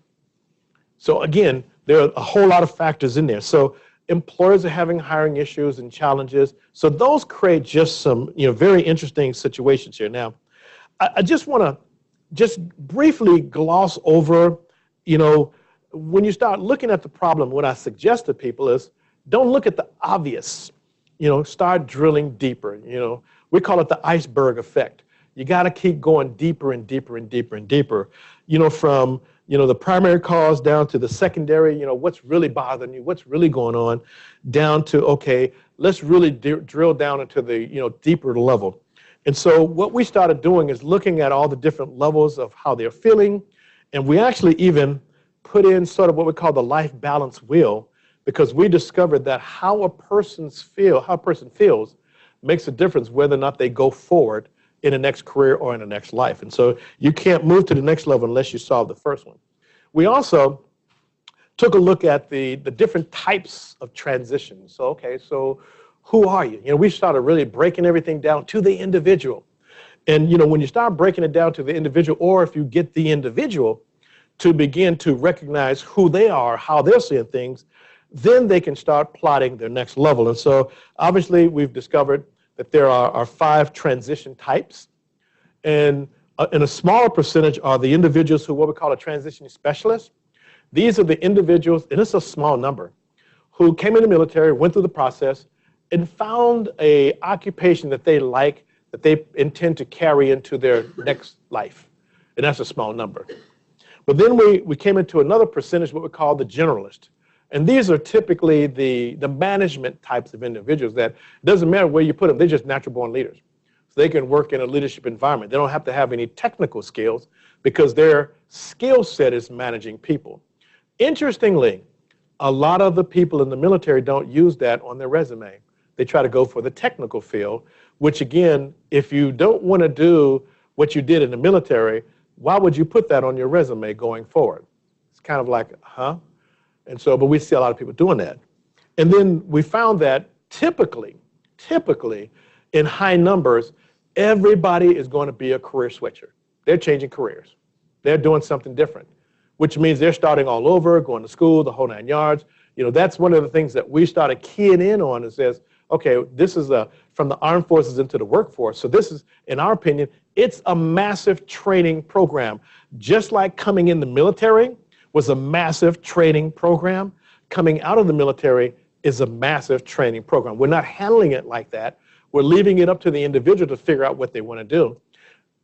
So again, there are a whole lot of factors in there. So employers are having hiring issues and challenges. So those create just some, very interesting situations here. Now, I just want to just briefly gloss over, when you start looking at the problem, what I suggest to people is don't look at the obvious, start drilling deeper. We call it the iceberg effect. You got to keep going deeper and deeper and deeper and deeper, from the primary cause down to the secondary, what's really bothering you, what's really going on, down to, okay, let's really drill down into the, deeper level. And so what we started doing is looking at all the different levels of how they're feeling. And we actually even put in sort of what we call the life balance wheel, because we discovered that how a person feels makes a difference whether or not they go forward in the next career or in the next life. And so you can't move to the next level unless you solve the first one. We also took a look at the different types of transitions. So, okay, so who are you? We started really breaking everything down to the individual. And, when you start breaking it down to the individual, or if you get the individual to begin to recognize who they are, how they're seeing things, then they can start plotting their next level. And so obviously we've discovered that there are 5 transition types. And a smaller percentage are the individuals who what we call a transitioning specialist. These are the individuals, and it's a small number, who came in the military, went through the process, and found a occupation that they like, that they intend to carry into their next life. And that's a small number. But then we came into another percentage, what we call the generalist. And these are typically the management types of individuals that it doesn't matter where you put them, they're just natural born leaders. So they can work in a leadership environment. They don't have to have any technical skills because their skill set is managing people. Interestingly, a lot of the people in the military don't use that on their resume. They try to go for the technical field, which again, if you don't want to do what you did in the military, why would you put that on your resume going forward? It's kind of like, huh? And so, but we see a lot of people doing that. And then we found that typically, in high numbers, everybody is going to be a career switcher. They're changing careers. They're doing something different, which means they're starting all over, going to school, the whole 9 yards. You know, that's one of the things that we started keying in on is this, okay, this is from the armed forces into the workforce. So this is, in our opinion, it's a massive training program. Just like coming in the military was a massive training program, coming out of the military is a massive training program. We're not handling it like that. We're leaving it up to the individual to figure out what they want to do.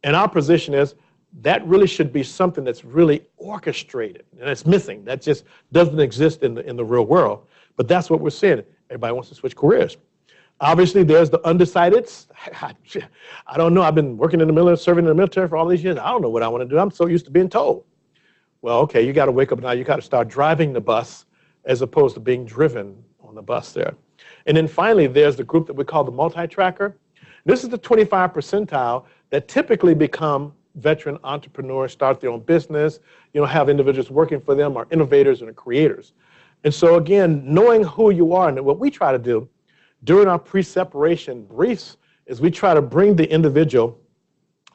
And our position is that really should be something that's really orchestrated, and it's missing. That just doesn't exist in the real world. But that's what we're seeing. Everybody wants to switch careers. Obviously, there's the undecideds. I don't know. I've been working in the military, serving in the military for all these years. I don't know what I want to do. I'm so used to being told. Well, okay, you got to wake up now. You got to start driving the bus as opposed to being driven on the bus there. And then finally, there's the group that we call the multi-tracker. This is the 25 percentile that typically become veteran entrepreneurs, start their own business, you know, have individuals working for them, are innovators and are creators. And so again, knowing who you are, and what we try to do during our pre-separation briefs is we try to bring the individual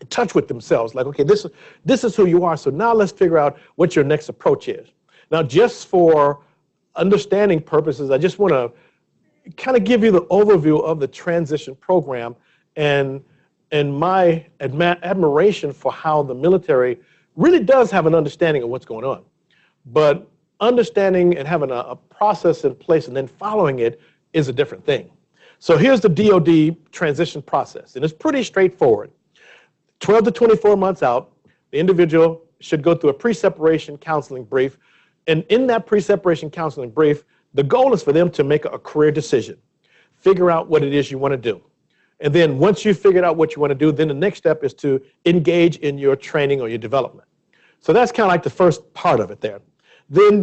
in touch with themselves. Like, okay, this is who you are, so now let's figure out what your next approach is. Now, just for understanding purposes, I just want to kind of give you the overview of the transition program and my admiration for how the military really does have an understanding of what's going on. But understanding and having a process in place and then following it is a different thing. So here's the DoD transition process, and it's pretty straightforward. 12 to 24 months out, the individual should go through a pre-separation counseling brief, and in that pre-separation counseling brief, the goal is for them to make a career decision, figure out what it is you want to do. And then once you've figured out what you want to do, then the next step is to engage in your training or your development. So that's kind of like the first part of it there. Then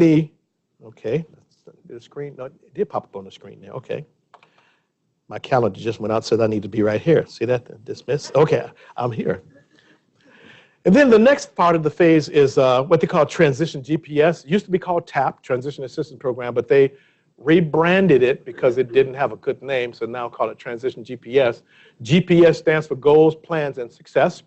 okay, the screen, no, it did pop up on the screen there, okay. My calendar just went out, said I need to be right here. See that? Dismiss? Okay, I'm here. And then the next part of the phase is what they call transition GPS. It used to be called TAP, Transition Assistance Program, but they rebranded it because it didn't have a good name, so now call it Transition GPS. GPS stands for Goals, Plans, and Success.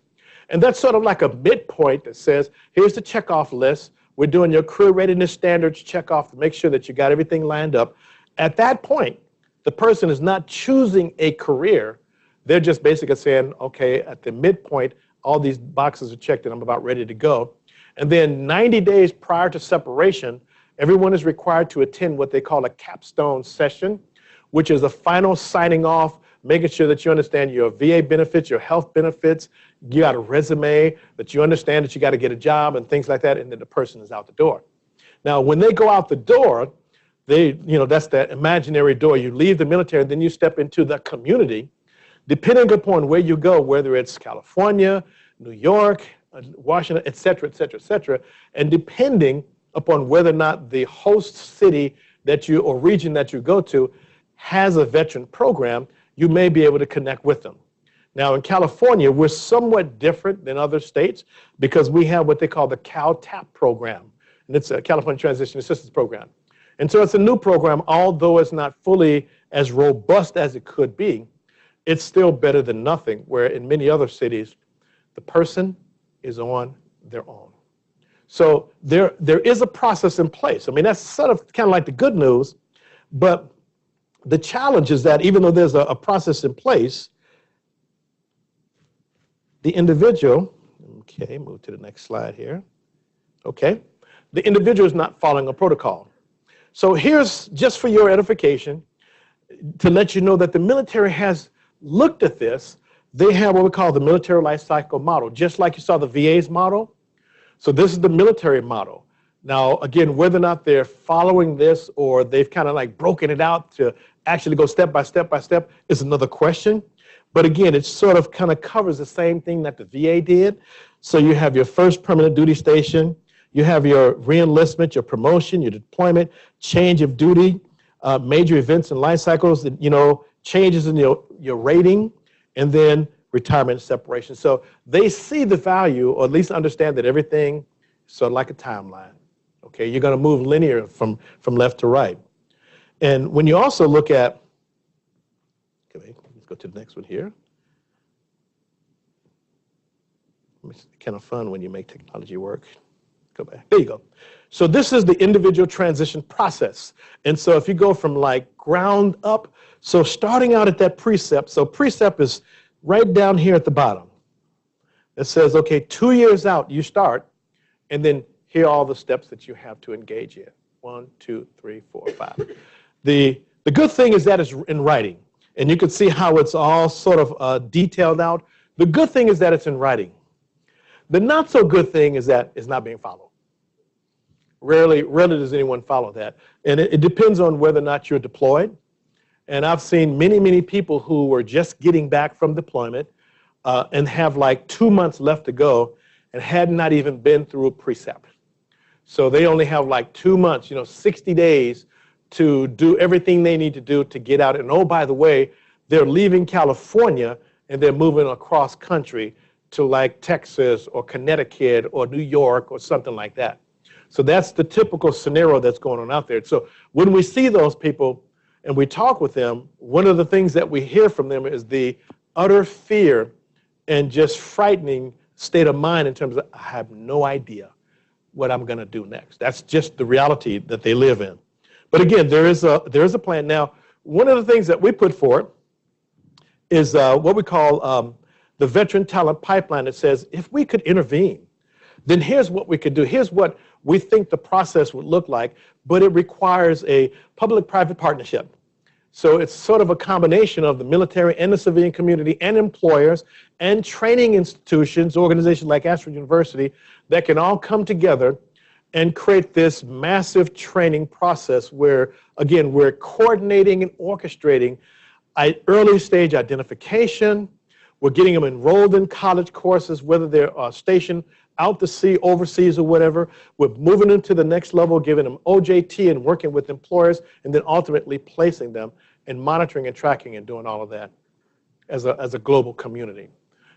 And that's sort of like a midpoint that says, here's the checkoff list. We're doing your career readiness standards checkoff to make sure that you got everything lined up. At that point, the person is not choosing a career. They're just basically saying, okay, at the midpoint, all these boxes are checked and I'm about ready to go. And then 90 days prior to separation, everyone is required to attend what they call a capstone session, which is a final signing off, making sure that you understand your VA benefits, your health benefits, you got a resume, that you understand that you got to get a job and things like that, and then the person is out the door. Now, when they go out the door, that's that imaginary door. You leave the military, and then you step into the community. Depending upon where you go, whether it's California, New York, Washington, et cetera, et cetera, et cetera, and depending upon whether or not the host city or region that you go to has a veteran program, you may be able to connect with them. Now, in California, we're somewhat different than other states because we have what they call the CalTAP program, and it's a California Transition Assistance Program. And so it's a new program, although it's not fully as robust as it could be. It's still better than nothing, where in many other cities, the person is on their own. So there is a process in place. I mean, that's sort of kind of like the good news, but the challenge is that even though there's a process in place, the individual, okay, move to the next slide here. Okay, the individual is not following a protocol. So here's, just for your edification, to let you know that the military has looked at this. They have what we call the military life cycle model, just like you saw the VA's model. So this is the military model. Now, again, whether or not they're following this or they've kind of like broken it out to actually go step by step by step is another question. But again, it sort of kind of covers the same thing that the VA did. So you have your first permanent duty station, you have your reenlistment, your promotion, your deployment, change of duty, major events and life cycles, you know, changes in your rating, and then retirement and separation. So they see the value, or at least understand that everything is sort of like a timeline. Okay, you're going to move linear from left to right. And when you also look at, okay, let's go to the next one here. It's kind of fun when you make technology work. Go back. There you go. So this is the individual transition process. And so if you go from like ground up, so starting out at that precept, so precept is right down here at the bottom. It says, okay, 2 years out, you start, and then here are all the steps that you have to engage in. 1, 2, 3, 4, 5. The good thing is that it's in writing, and you can see how it's all sort of detailed out. The good thing is that it's in writing. The not so good thing is that it's not being followed. Rarely does anyone follow that. And it depends on whether or not you're deployed. And I've seen many, many people who were just getting back from deployment and have like 2 months left to go and had not even been through a precept. So they only have like 2 months, 60 days to do everything they need to do to get out. And oh, by the way, they're leaving California and they're moving across country to like Texas or Connecticut or New York or something like that. So that's the typical scenario that's going on out there. So when we see those people and we talk with them, one of the things that we hear from them is the utter fear and just frightening state of mind in terms of, I have no idea what I'm going to do next. That's just the reality that they live in. But again, there is a plan. Now, one of the things that we put forward is what we call the veteran talent pipeline. That says, if we could intervene, then here's what we could do. Here's what we think the process would look like, but it requires a public-private partnership. So it's sort of a combination of the military and the civilian community and employers and training institutions, organizations like Ashford University, that can all come together and create this massive training process where, again, we're coordinating and orchestrating early stage identification. We're getting them enrolled in college courses, whether they're stationed out to sea, overseas, or whatever. We're moving them to the next level, giving them OJT and working with employers, and then ultimately placing them and monitoring and tracking and doing all of that as a global community.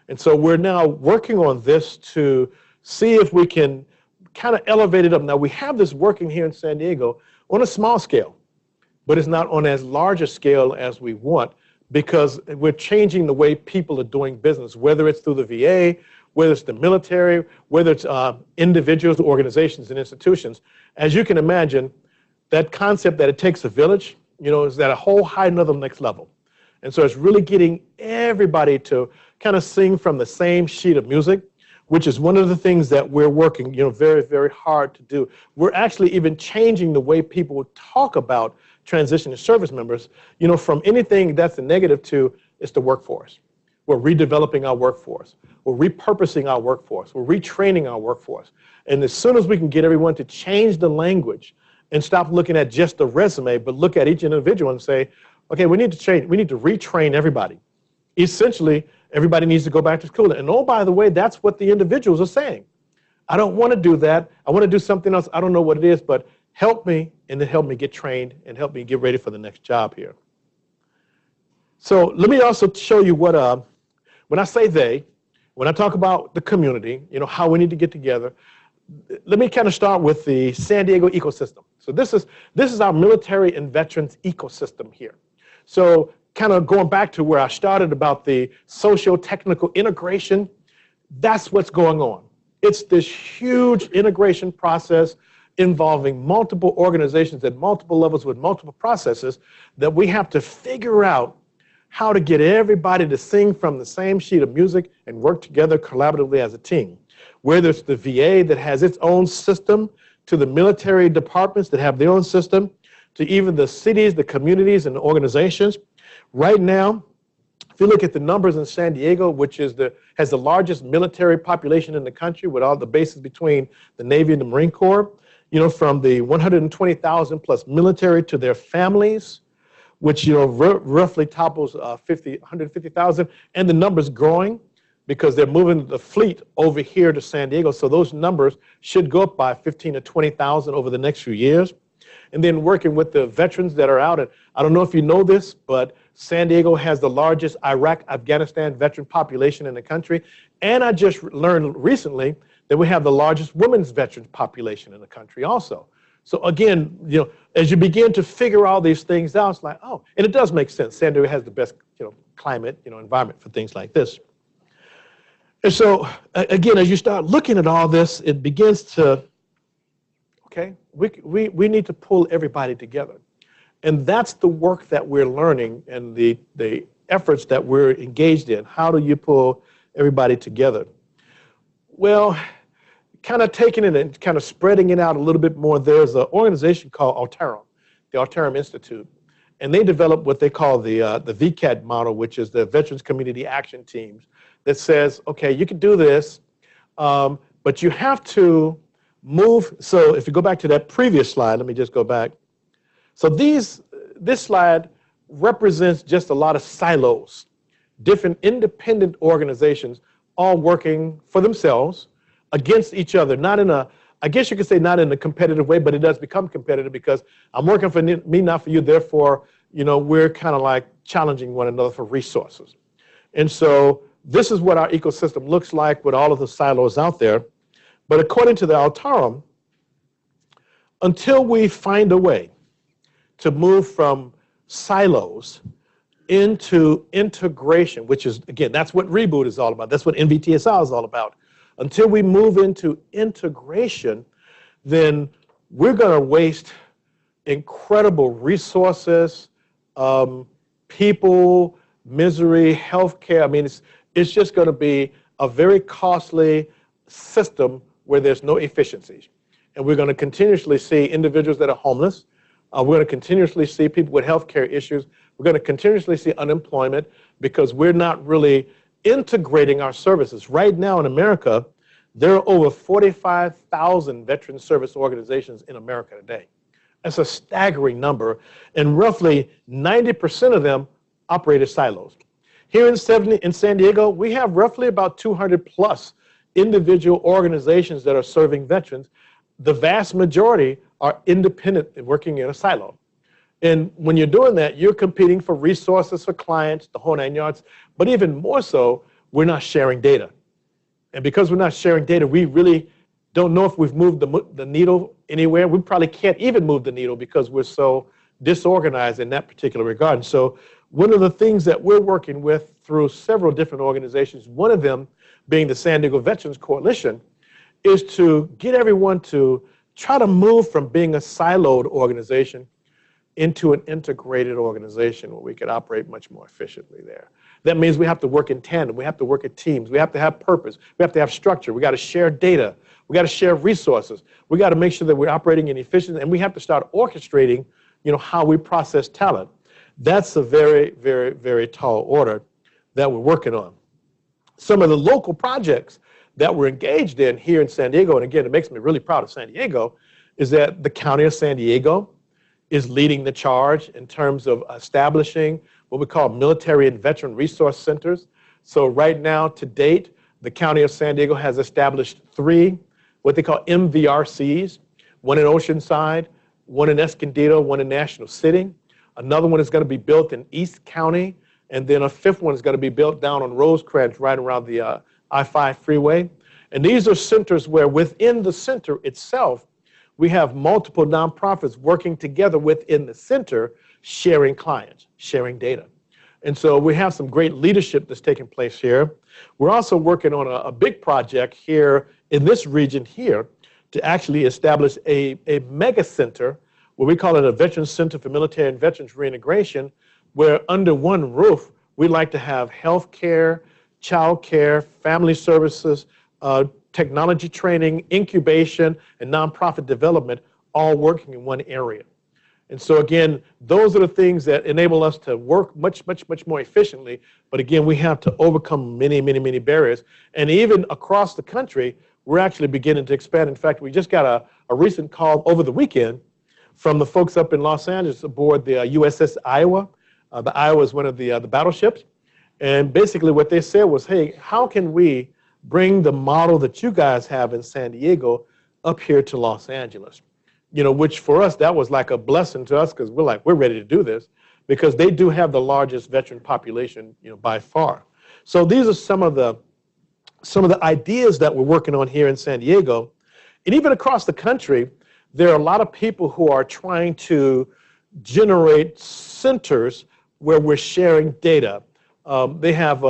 And so we're now working on this to see if we can kind of elevate it up. Now, we have this working here in San Diego on a small scale, but it's not on as large a scale as we want, because we're changing the way people are doing business, whether it's through the VA, whether it's the military, whether it's individuals, organizations, and institutions. As you can imagine, that concept that it takes a village, is at a whole high another next level. And so it's really getting everybody to kind of sing from the same sheet of music, which is one of the things that we're working, very, very hard to do. We're actually even changing the way people talk about transition to service members, from anything that's a negative to it's the workforce. We're redeveloping our workforce. We're repurposing our workforce. We're retraining our workforce. And as soon as we can get everyone to change the language and stop looking at just the resume, but look at each individual and say, okay, we need to change. We need to retrain everybody. Essentially, everybody needs to go back to school. And oh, by the way, that's what the individuals are saying. I don't want to do that. I want to do something else. I don't know what it is, but help me, and then help me get trained and help me get ready for the next job here. So let me also show you what, when I say they, when I talk about the community, how we need to get together, let me kind of start with the San Diego ecosystem. So this is our military and veterans ecosystem here. So kind of going back to where I started about the socio-technical integration, that's what's going on. It's this huge integration process involving multiple organizations at multiple levels with multiple processes that we have to figure out how to get everybody to sing from the same sheet of music and work together collaboratively as a team. Whether it's the VA that has its own system, to the military departments that have their own system, to even the cities, the communities, and the organizations. Right now, if you look at the numbers in San Diego, which is has the largest military population in the country with all the bases between the Navy and the Marine Corps, you know, from the 120,000 plus military to their families, which, you know, roughly topples 150,000, and the number's growing because they're moving the fleet over here to San Diego. So those numbers should go up by 15 to 20,000 over the next few years. And then working with the veterans that are out, and I don't know if you know this, but San Diego has the largest Iraq-Afghanistan veteran population in the country. And I just learned recently that we have the largest women's veterans population in the country also. So again, you know, as you begin to figure all these things out, it's like, oh, and it does make sense. San Diego has the best, you know, climate, you know, environment for things like this. And so again, as you start looking at all this, it begins to, okay, we need to pull everybody together. And that's the work that we're learning and the efforts that we're engaged in. How do you pull everybody together? Well, kind of taking it and kind of spreading it out a little bit more, there's an organization called Altero, the Altero Institute. And they developed what they call the VCAT model, which is the Veterans Community Action Teams, that says, okay, you can do this, but you have to move. So if you go back to that previous slide, let me just go back. So this slide represents just a lot of silos, different independent organizations all working for themselves against each other, not in a, I guess you could say not in a competitive way, but it does become competitive because I'm working for me, not for you, therefore, you know, we're kind of like challenging one another for resources. And so this is what our ecosystem looks like with all of the silos out there. But according to the Altero, until we find a way to move from silos into integration, which is, again, that's what Reboot is all about. That's what NVTSI is all about. Until we move into integration, then we're going to waste incredible resources, people, misery, healthcare. I mean, it's just going to be a very costly system where there's no efficiencies. And we're going to continuously see individuals that are homeless. We're going to continuously see people with healthcare issues. We're going to continuously see unemployment because we're not really integrating our services. Right now in America, there are over 45,000 veteran service organizations in America today. That's a staggering number, and roughly 90% of them operate as silos. Here in San Diego, we have roughly about 200 plus individual organizations that are serving veterans. The vast majority are independent and working in a silo. And when you're doing that, you're competing for resources, for clients, the whole 9 yards. But even more so, we're not sharing data. And because we're not sharing data, we really don't know if we've moved the needle anywhere. We probably can't even move the needle because we're so disorganized in that particular regard. And so one of the things that we're working with through several different organizations, one of them being the San Diego Veterans Coalition, is to get everyone to try to move from being a siloed organization into an integrated organization where we could operate much more efficiently there. That means we have to work in tandem. We have to work in teams. We have to have purpose. We have to have structure. We got to share data. We got to share resources. We got to make sure that we're operating in efficiency, and we have to start orchestrating, you know, how we process talent. That's a very, very, very tall order that we're working on. Some of the local projects that we're engaged in here in San Diego, and again, it makes me really proud of San Diego, is that the County of San Diego is leading the charge in terms of establishing what we call military and veteran resource centers. So right now, to date, the County of San Diego has established 3, what they call MVRCs, one in Oceanside, one in Escondido, one in National City. Another one is going to be built in East County, and then a 5th one is going to be built down on Rosecrans right around the I-5 freeway. And these are centers where within the center itself, we have multiple nonprofits working together within the center, sharing clients, sharing data. And so we have some great leadership that's taking place here. We're also working on a big project here in this region here to actually establish a mega center, where we call it a Veterans Center for Military and Veterans Reintegration, where under one roof, We like to have healthcare, childcare, family services, technology training, incubation, and nonprofit development all working in one area. And so again, those are the things that enable us to work much, much, much more efficiently. But again, we have to overcome many, many, many barriers. And even across the country, we're actually beginning to expand. In fact, we just got a recent call over the weekend from the folks up in Los Angeles aboard the USS Iowa. The Iowa is one of the battleships. And basically what they said was, hey, how can we bring the model that you guys have in San Diego up here to Los Angeles? You know, which for us, that was like a blessing to us because we're ready to do this because they do have the largest veteran population, you know, by far. So these are some of the ideas that we're working on here in San Diego. And even across the country, there are a lot of people who are trying to generate centers where we're sharing data. They have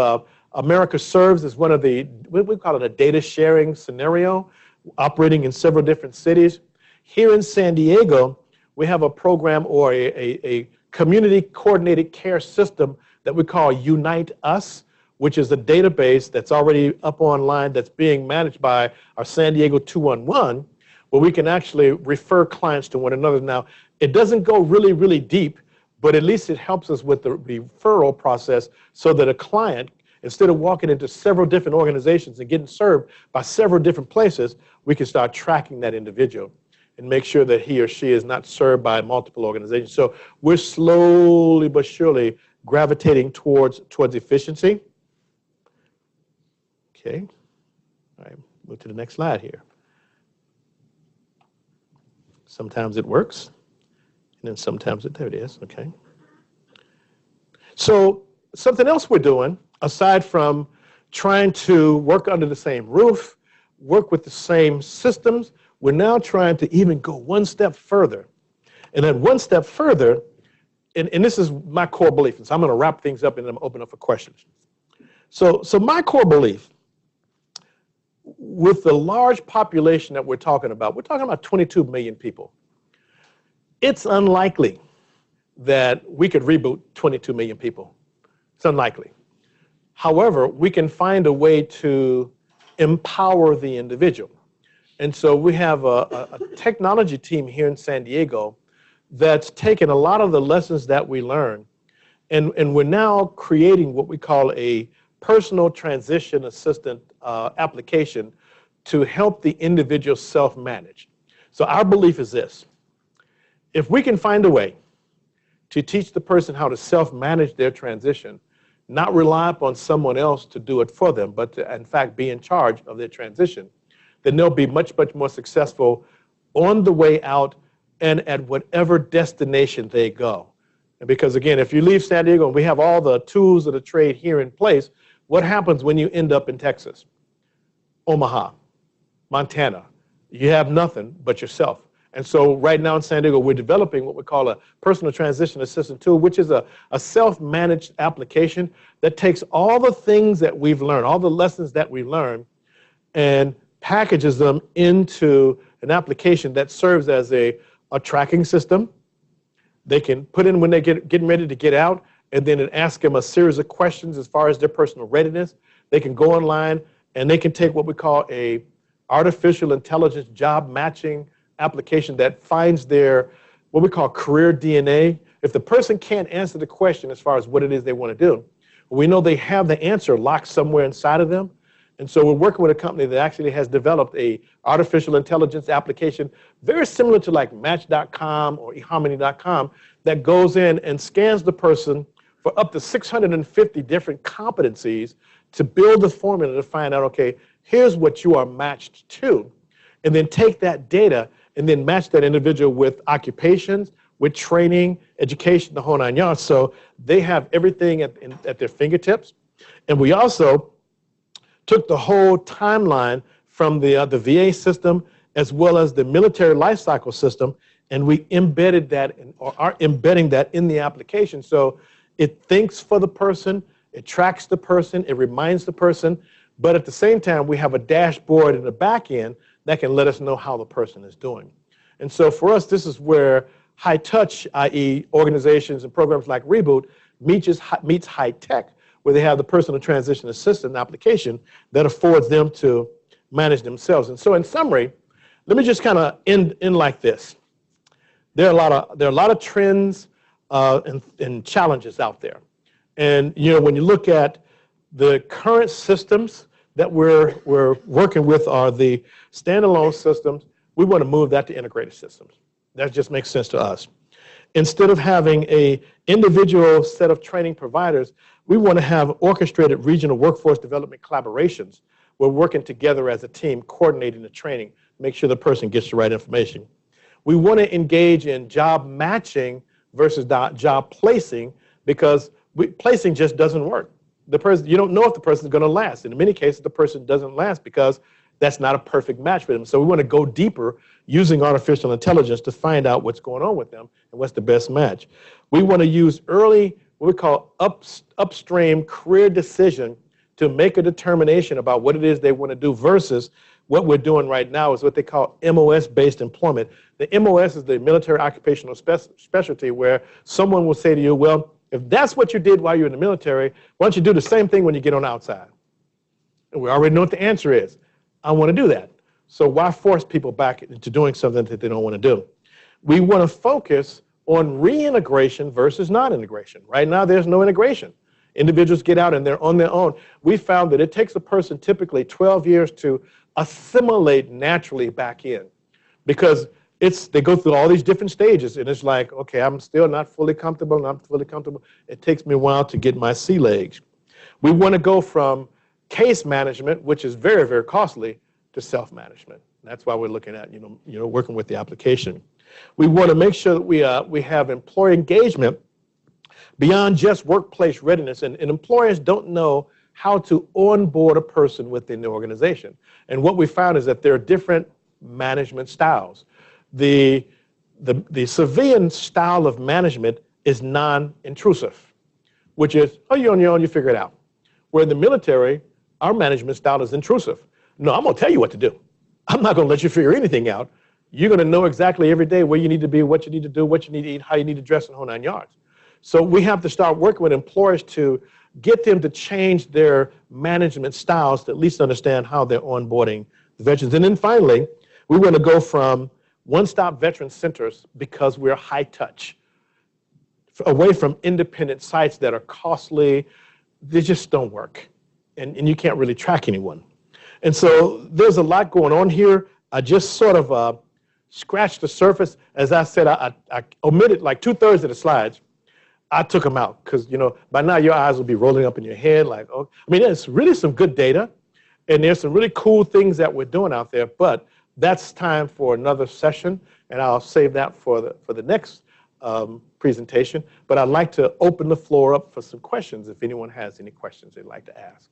America Serves as one of the, we call it a data sharing scenario, operating in several different cities. Here in San Diego, we have a program or a community coordinated care system that we call Unite Us, which is a database that's already up online that's being managed by our San Diego 211, where we can actually refer clients to one another. Now, it doesn't go really, really deep, but at least it helps us with the referral process so that a client, instead of walking into several different organizations and getting served by several different places, we can start tracking that individual and make sure that he or she is not served by multiple organizations. So we're slowly but surely gravitating towards efficiency. Okay, all right, move to the next slide here. Sometimes it works, and then sometimes there it is, okay. So something else we're doing, aside from trying to work under the same roof, work with the same systems, we're now trying to even go one step further. And then one step further, and this is my core belief, and so I'm going to wrap things up and then open up for questions. So my core belief, with the large population that we're talking about 22 million people. It's unlikely that we could reboot 22 million people. It's unlikely. However, we can find a way to empower the individual. And so we have a technology team here in San Diego that's taken a lot of the lessons that we learned, and we're now creating what we call a personal transition assistant application to help the individual self-manage. So our belief is this: if we can find a way to teach the person how to self-manage their transition, not rely upon someone else to do it for them, but to, in fact, be in charge of their transition, then they'll be much, much more successful on the way out and at whatever destination they go. And because, again, if you leave San Diego and we have all the tools of the trade here in place, what happens when you end up in Texas, Omaha, Montana? You have nothing but yourself. And so right now in San Diego, we're developing what we call a personal transition assistant tool, which is a self-managed application that takes all the things that we've learned, all the lessons that we've learned, and packages them into an application that serves as a tracking system. They can put in when they're getting ready to get out, and then it asks them a series of questions as far as their personal readiness. They can go online, and they can take what we call a artificial intelligence job matching application that finds their, what we call career DNA. If the person can't answer the question as far as what it is they want to do, we know they have the answer locked somewhere inside of them. And so we're working with a company that actually has developed a artificial intelligence application very similar to like Match.com or eHarmony.com that goes in and scans the person for up to 650 different competencies to build the formula to find out, okay, here's what you are matched to. And then take that data and then match that individual with occupations, with training, education, the whole nine yards. So they have everything at their fingertips. And we also took the whole timeline from the VA system as well as the military life cycle system, and we embedded that or are embedding that in the application. So it thinks for the person, it tracks the person, it reminds the person, but at the same time, we have a dashboard in the back end that can let us know how the person is doing. And so for us, this is where high touch, i.e. organizations and programs like Reboot, meets high tech, where they have the personal transition assistant application that affords them to manage themselves. And so in summary, let me just kind of end like this. There are a lot of trends and challenges out there. And when you look at the current systems that we're working with are the standalone systems, we want to move that to integrated systems. That just makes sense to us. Instead of having an individual set of training providers, we want to have orchestrated regional workforce development collaborations. We're working together as a team, coordinating the training, make sure the person gets the right information. We want to engage in job matching versus job placing, because placing just doesn't work. You don't know if the person is going to last. And in many cases, the person doesn't last because that's not a perfect match for them. So we want to go deeper using artificial intelligence to find out what's going on with them and what's the best match. We want to use early, what we call upstream career decision to make a determination about what it is they want to do versus what we're doing right now is what they call MOS-based employment. The MOS is the military occupational specialty, where someone will say to you, well, if that's what you did while you were in the military, why don't you do the same thing when you get on the outside? And we already know what the answer is. I want to do that. So why force people back into doing something that they don't want to do? We want to focus on reintegration versus non-integration. Right now, there's no integration. Individuals get out and they're on their own. We found that it takes a person typically 12 years to assimilate naturally back in, because they go through all these different stages, and it's like, okay, I'm still not fully comfortable, It takes me a while to get my sea legs. We want to go from case management, which is very, very costly, to self-management. That's why we're looking at, working with the application. We want to make sure that we have employee engagement beyond just workplace readiness, and employers don't know how to onboard a person within the organization. And what we found is that there are different management styles. The civilian style of management is non-intrusive, which is, oh, you're on your own, you figure it out. Where in the military, our management style is intrusive. No, I'm going to tell you what to do. I'm not going to let you figure anything out. You're going to know exactly every day where you need to be, what you need to do, what you need to eat, how you need to dress, and whole 9 yards. So we have to start working with employers to get them to change their management styles to at least understand how they're onboarding the veterans. And then finally, we want to go from one-stop veteran centers, because we're high touch, away from independent sites that are costly. They just don't work, and you can't really track anyone. And so there's a lot going on here. I just sort of scratched the surface. As I said, I omitted like 2/3 of the slides. I took them out because, by now your eyes will be rolling up in your head like, oh, I mean, there's really some good data, and there's some really cool things that we're doing out there, but that's time for another session, and I'll save that for the next presentation. But I'd like to open the floor up for some questions if anyone has any questions they'd like to ask,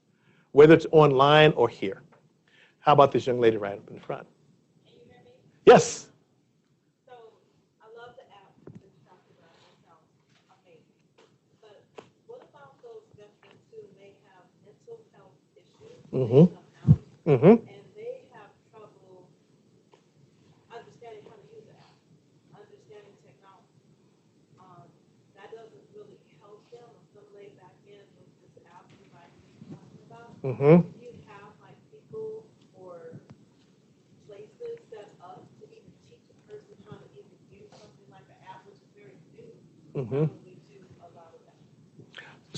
whether it's online or here. How about this young lady right up in the front? Can you hear me? Yes. So I love the app that you talked about. It sounds amazing. But what about those veterans who may have mental health issues? Mm-hmm. They come out Mm-hmm. and they have trouble understanding how to use the app, understanding technology. That doesn't really help them assimilate back in with this app you might be talking about. Mm-hmm. Do you have like people or places set up to even teach a person how to even use something like an app, which is very new, Mm-hmm. probably to a lot of that?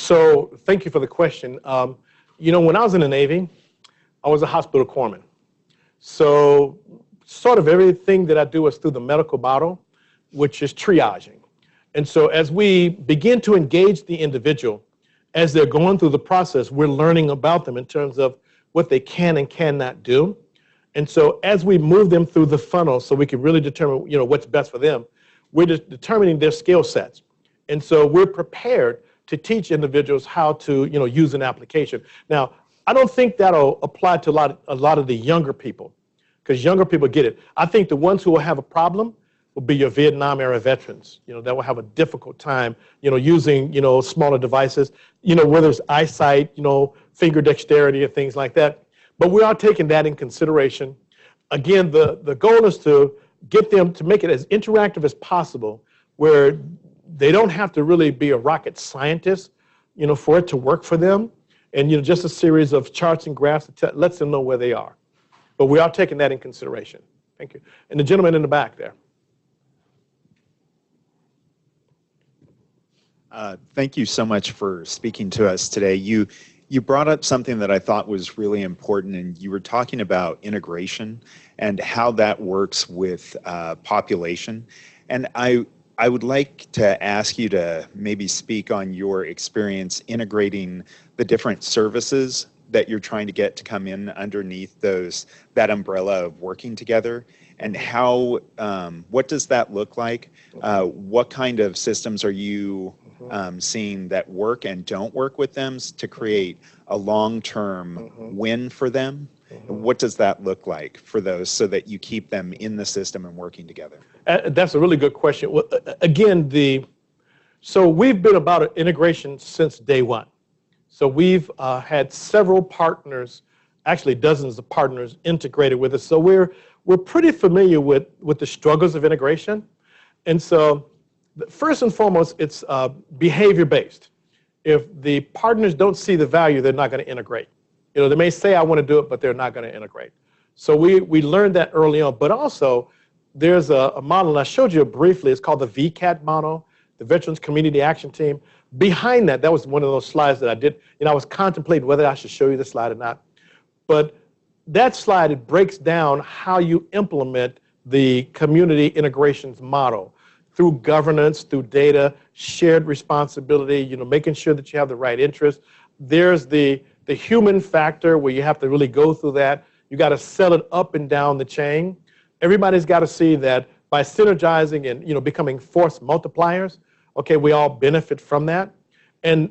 So thank you for the question. When I was in the Navy, I was a hospital corpsman. So sort of everything that I do is through the medical model, which is triaging. And so as we begin to engage the individual, as they're going through the process, we're learning about them in terms of what they can and cannot do. And so as we move them through the funnel so we can really determine, what's best for them, we're just determining their skill sets. And so we're prepared to teach individuals how to, use an application. Now, I don't think that'll apply to a lot of the younger people, because younger people get it. I think the ones who will have a problem will be your Vietnam era veterans, that will have a difficult time, using, smaller devices, whether it's eyesight, finger dexterity and things like that. But we are taking that in consideration. Again, the goal is to get them to make it as interactive as possible, where They don't have to really be a rocket scientist, for it to work for them. And, just a series of charts and graphs that lets them know where they are. But we are taking that in consideration. Thank you. And the gentleman in the back there. Thank you so much for speaking to us today. You brought up something that I thought was really important, and you were talking about integration and how that works with population. And I would like to ask you to maybe speak on your experience integrating the different services that you're trying to get to come in underneath that umbrella of working together, and how, what does that look like? What kind of systems are you seeing that work and don't work with them to create a long-term win for them? What does that look like for those so that you keep them in the system and working together? That's a really good question. Well, again, so we've been about integration since day one. So we've had several partners, actually dozens of partners integrated with us. So we're pretty familiar with the struggles of integration. And so first and foremost, it's behavior-based. If the partners don't see the value, they're not going to integrate. They may say, I want to do it, but they're not going to integrate. So we learned that early on. But also, there's a model, and I showed you briefly. It's called the VCAT model, the Veterans Community Action Team. Behind that was one of those slides that I did. I was contemplating whether I should show you the slide or not. But that slide, it breaks down how you implement the community integrations model through governance, through data, shared responsibility, making sure that you have the right interest. There's the human factor where you have to really go through that. You got to sell it up and down the chain. Everybody's got to see that by synergizing and becoming force multipliers, okay, we all benefit from that. And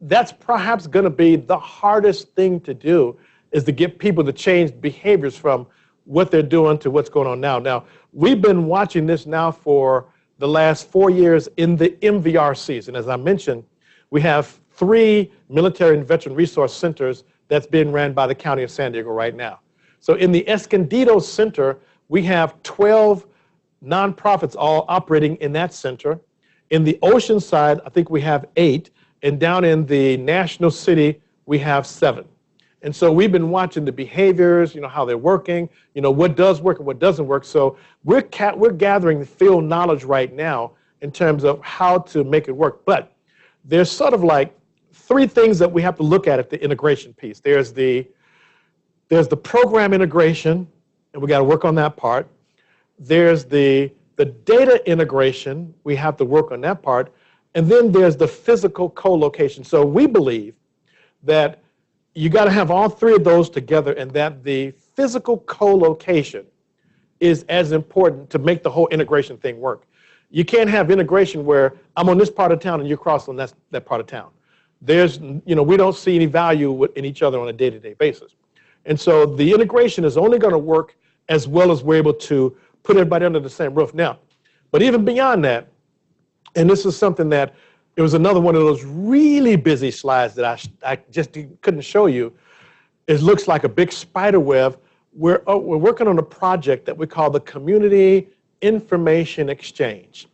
that's perhaps going to be the hardest thing to do, is to get people to change behaviors from what they're doing to what's going on now. Now, we've been watching this now for the last 4 years in the MVR season. As I mentioned, we have 3 military and veteran resource centers that's being ran by the County of San Diego right now. So in the Escondido Center, we have 12 nonprofits all operating in that center. In the Ocean side, I think we have 8. And down in the National City, we have 7. And so we've been watching the behaviors, how they're working, what does work and what doesn't work. So we're gathering the field knowledge right now in terms of how to make it work. But there's sort of like 3 things that we have to look at the integration piece. There's the program integration, and we got to work on that part. There's the data integration, we have to work on that part. And then there's the physical co-location. So we believe that you got to have all 3 of those together, and that the physical co-location is as important to make the whole integration thing work. You can't have integration where I'm on this part of town and you're across on that part of town. We don't see any value in each other on a day-to-day basis. And so the integration is only going to work as well as we're able to put everybody under the same roof. Now, but even beyond that, and this is something that, it was another one of those really busy slides that I just couldn't show you. It looks like a big spider web. We're working on a project that we call the Community Information Exchange.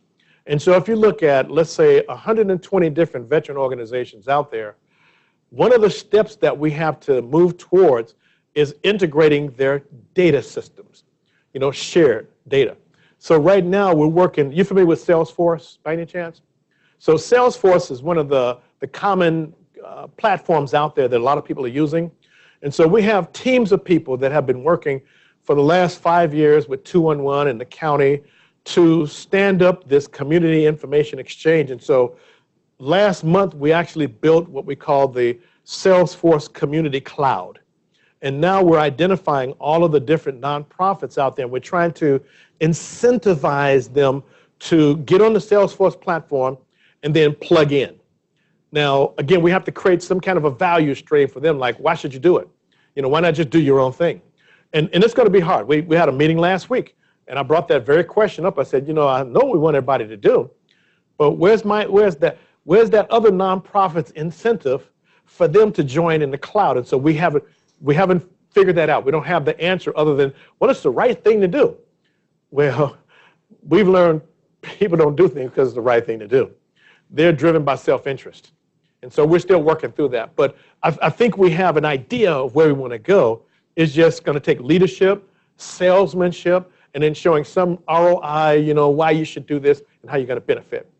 And so if you look at, let's say, 120 different veteran organizations out there, one of the steps that we have to move towards is integrating their data systems, shared data. So right now we're working, you familiar with Salesforce by any chance? So Salesforce is one of the common platforms out there that a lot of people are using. And so we have teams of people that have been working for the last 5 years with 211 and the county to stand up this community information exchange. And so last month, we actually built what we call the Salesforce Community Cloud. And now we're identifying all of the different nonprofits out there. We're trying to incentivize them to get on the Salesforce platform and then plug in. Now, again, we have to create some kind of a value stream for them, like, why should you do it? Why not just do your own thing? And it's going to be hard. We had a meeting last week, and I brought that very question up. I said, I know we want everybody to do, but where's that other nonprofit's incentive for them to join in the cloud? And so we haven't figured that out. We don't have the answer other than, well, it's the right thing to do. Well, we've learned people don't do things because it's the right thing to do. They're driven by self-interest. And so we're still working through that. But I think we have an idea of where we want to go. It's just going to take leadership, salesmanship, and then showing some ROI, why you should do this and how you're going to benefit.